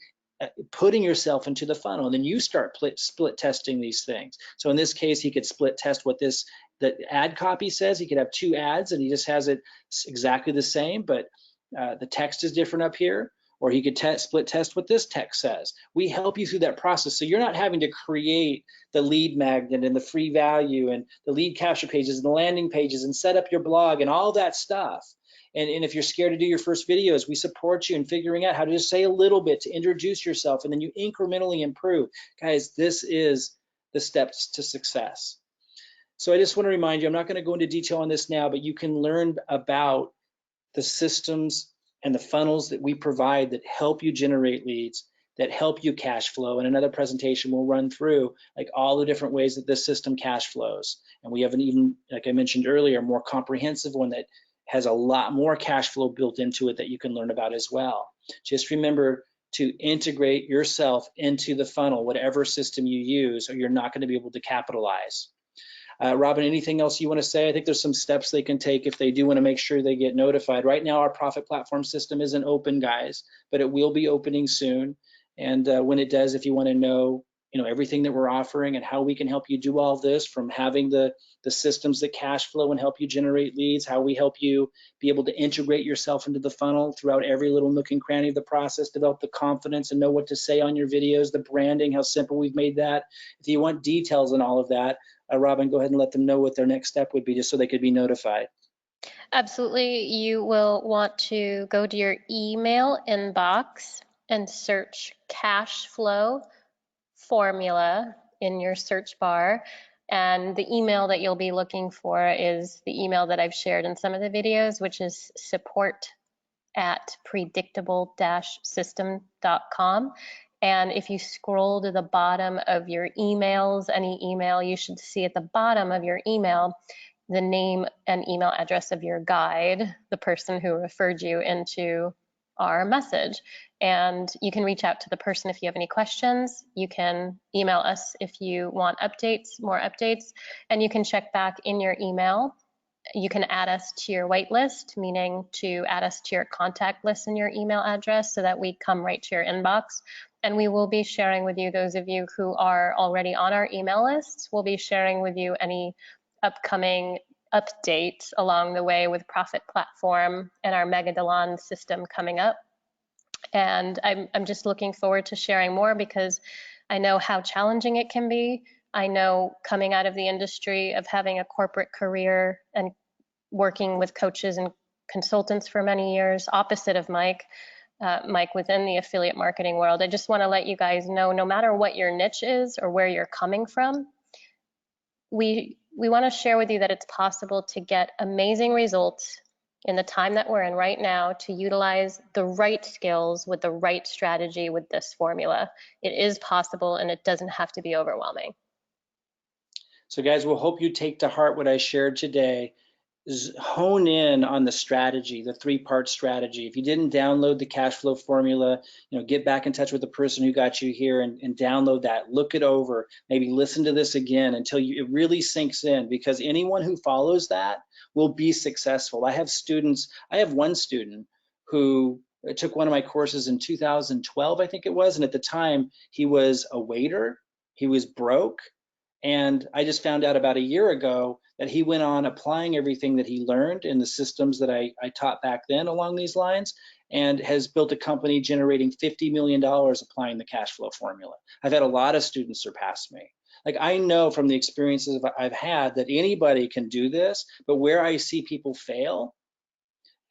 putting yourself into the funnel. And then you start split testing these things. So in this case, he could split test what the ad copy says. He could have 2 ads and he just has it exactly the same, but the text is different up here. Or he could split test what this text says. We help you through that process, so you're not having to create the lead magnet and the free value and the lead capture pages and the landing pages and set up your blog and all that stuff. And if you're scared to do your first videos, we support you in figuring out how to just say a little bit to introduce yourself, and then you incrementally improve. Guys, this is the steps to success. So I just want to remind you, I'm not going to go into detail on this now, but you can learn about the systems and the funnels that we provide that help you generate leads, that help you cash flow. In another presentation, we'll run through like all the different ways that this system cash flows. And we have an even, like I mentioned earlier, more comprehensive one that has a lot more cash flow built into it that you can learn about as well. Just remember to integrate yourself into the funnel, whatever system you use, or you're not going to be able to capitalize. Robyn, anything else you want to say? I think there's some steps they can take if they do want to make sure they get notified. Right now, our profit platform system isn't open, guys, but it will be opening soon. And when it does, if you want to know, everything that we're offering and how we can help you do all this, from having the systems that cash flow and help you generate leads, how we help you be able to integrate yourself into the funnel throughout every little nook and cranny of the process, develop the confidence and know what to say on your videos, the branding, how simple we've made that. If you want details on all of that, Robyn, go ahead and let them know what their next step would be, just so they could be notified. Absolutely. You will want to go to your email inbox and search cash flow formula in your search bar. And the email that you'll be looking for is the email that I've shared in some of the videos, which is support@predictable-system.com. And if you scroll to the bottom of your emails, any email, you should see at the bottom of your email the name and email address of your guide, the person who referred you into our message. And you can reach out to the person if you have any questions. You can email us if you want updates, more updates, and you can check back in your email. You can add us to your whitelist, meaning to add us to your contact list in your email address so that we come right to your inbox. And we will be sharing with you, those of you who are already on our email lists, we'll be sharing with you any upcoming updates along the way with Profit Platform and our Megadalon system coming up. And I'm just looking forward to sharing more, because I know how challenging it can be. I know, coming out of the industry of having a corporate career and working with coaches and consultants for many years, opposite of Mike within the affiliate marketing world, I just want to let you guys know, no matter what your niche is or where you're coming from, we want to share with you that it's possible to get amazing results in the time that we're in right now, to utilize the right skills with the right strategy with this formula. It is possible, and it doesn't have to be overwhelming. So guys, we'll hope you take to heart what I shared today. Hone in on the strategy, the three-part strategy. If you didn't download the cash flow formula, get back in touch with the person who got you here and download that. Look it over. Maybe listen to this again until it really sinks in, because anyone who follows that will be successful. I have one student who took one of my courses in 2012, I think it was, and at the time he was a waiter, he was broke, and I just found out about a year ago that he went on applying everything that he learned in the systems that I taught back then along these lines, and has built a company generating $50 million applying the cash flow formula. I've had a lot of students surpass me. Like, I know from the experiences I've had that anybody can do this, but where I see people fail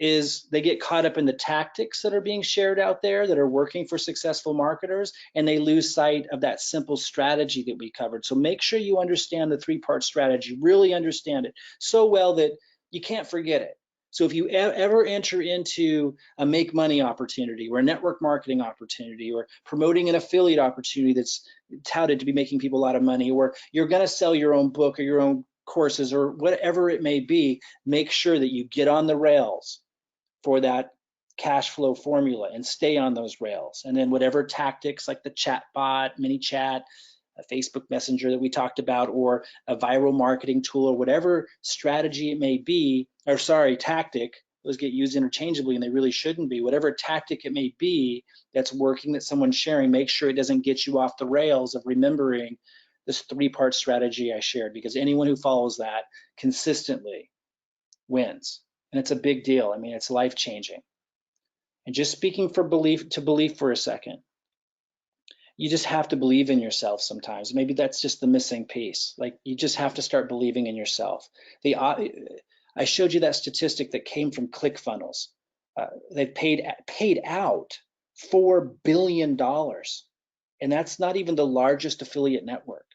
is they get caught up in the tactics that are being shared out there that are working for successful marketers, and they lose sight of that simple strategy that we covered. So make sure you understand the three-part strategy, really understand it so well that you can't forget it. So if you ever enter into a make money opportunity or a network marketing opportunity or promoting an affiliate opportunity that's touted to be making people a lot of money, or you're going to sell your own book or your own courses or whatever it may be, make sure that you get on the rails for that cash flow formula and stay on those rails. And then whatever tactics, like the chat bot, mini chat, a Facebook Messenger that we talked about, or a viral marketing tool, or whatever strategy it may be, or sorry, tactic, those get used interchangeably and they really shouldn't be. Whatever tactic it may be that's working, that someone's sharing, make sure it doesn't get you off the rails of remembering this three-part strategy I shared, because anyone who follows that consistently wins. And it's a big deal. I mean, it's life-changing. And just speaking for belief for a second, you just have to believe in yourself sometimes. Maybe that's just the missing piece. Like, you just have to start believing in yourself. I showed you that statistic that came from ClickFunnels. They've paid out $4 billion. And that's not even the largest affiliate network.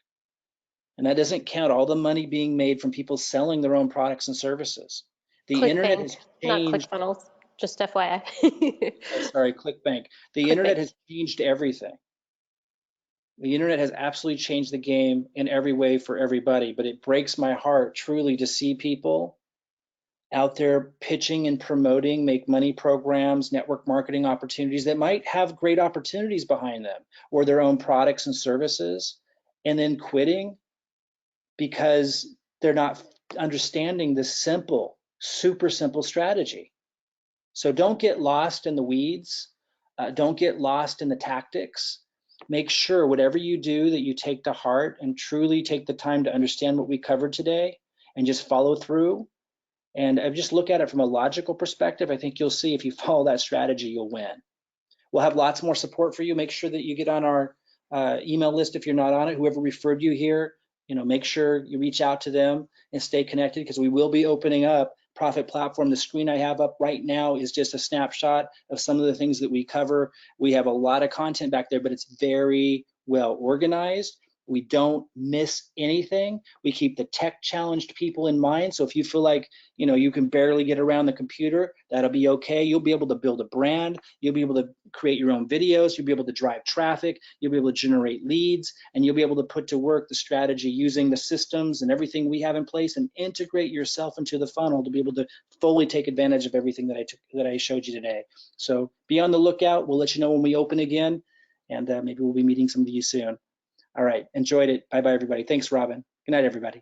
And that doesn't count all the money being made from people selling their own products and services. The internet has changed. Not ClickFunnels, just FYI. Oh, sorry, ClickBank. The internet has changed everything. The internet has absolutely changed the game in every way for everybody, but it breaks my heart truly to see people out there pitching and promoting make money programs, network marketing opportunities that might have great opportunities behind them, or their own products and services, and then quitting because they're not understanding this simple, super simple strategy. So don't get lost in the weeds. Don't get lost in the tactics. Make sure whatever you do that you take to heart and truly take the time to understand what we covered today and just follow through. And I just look at it from a logical perspective. I think you'll see if you follow that strategy, you'll win. We'll have lots more support for you. Make sure that you get on our email list if you're not on it. Whoever referred you here, make sure you reach out to them and stay connected, because we will be opening up Profit Platform. The screen I have up right now is just a snapshot of some of the things that we cover. We have a lot of content back there, but it's very well organized. We don't miss anything. We keep the tech challenged people in mind. So if you feel like you can barely get around the computer, that'll be okay. You'll be able to build a brand. You'll be able to create your own videos. You'll be able to drive traffic. You'll be able to generate leads, and you'll be able to put to work the strategy using the systems and everything we have in place, and integrate yourself into the funnel to be able to fully take advantage of everything that I showed you today. So be on the lookout. We'll let you know when we open again, and maybe we'll be meeting some of you soon. All right, enjoyed it. Bye-bye, everybody. Thanks, Robin. Good night, everybody.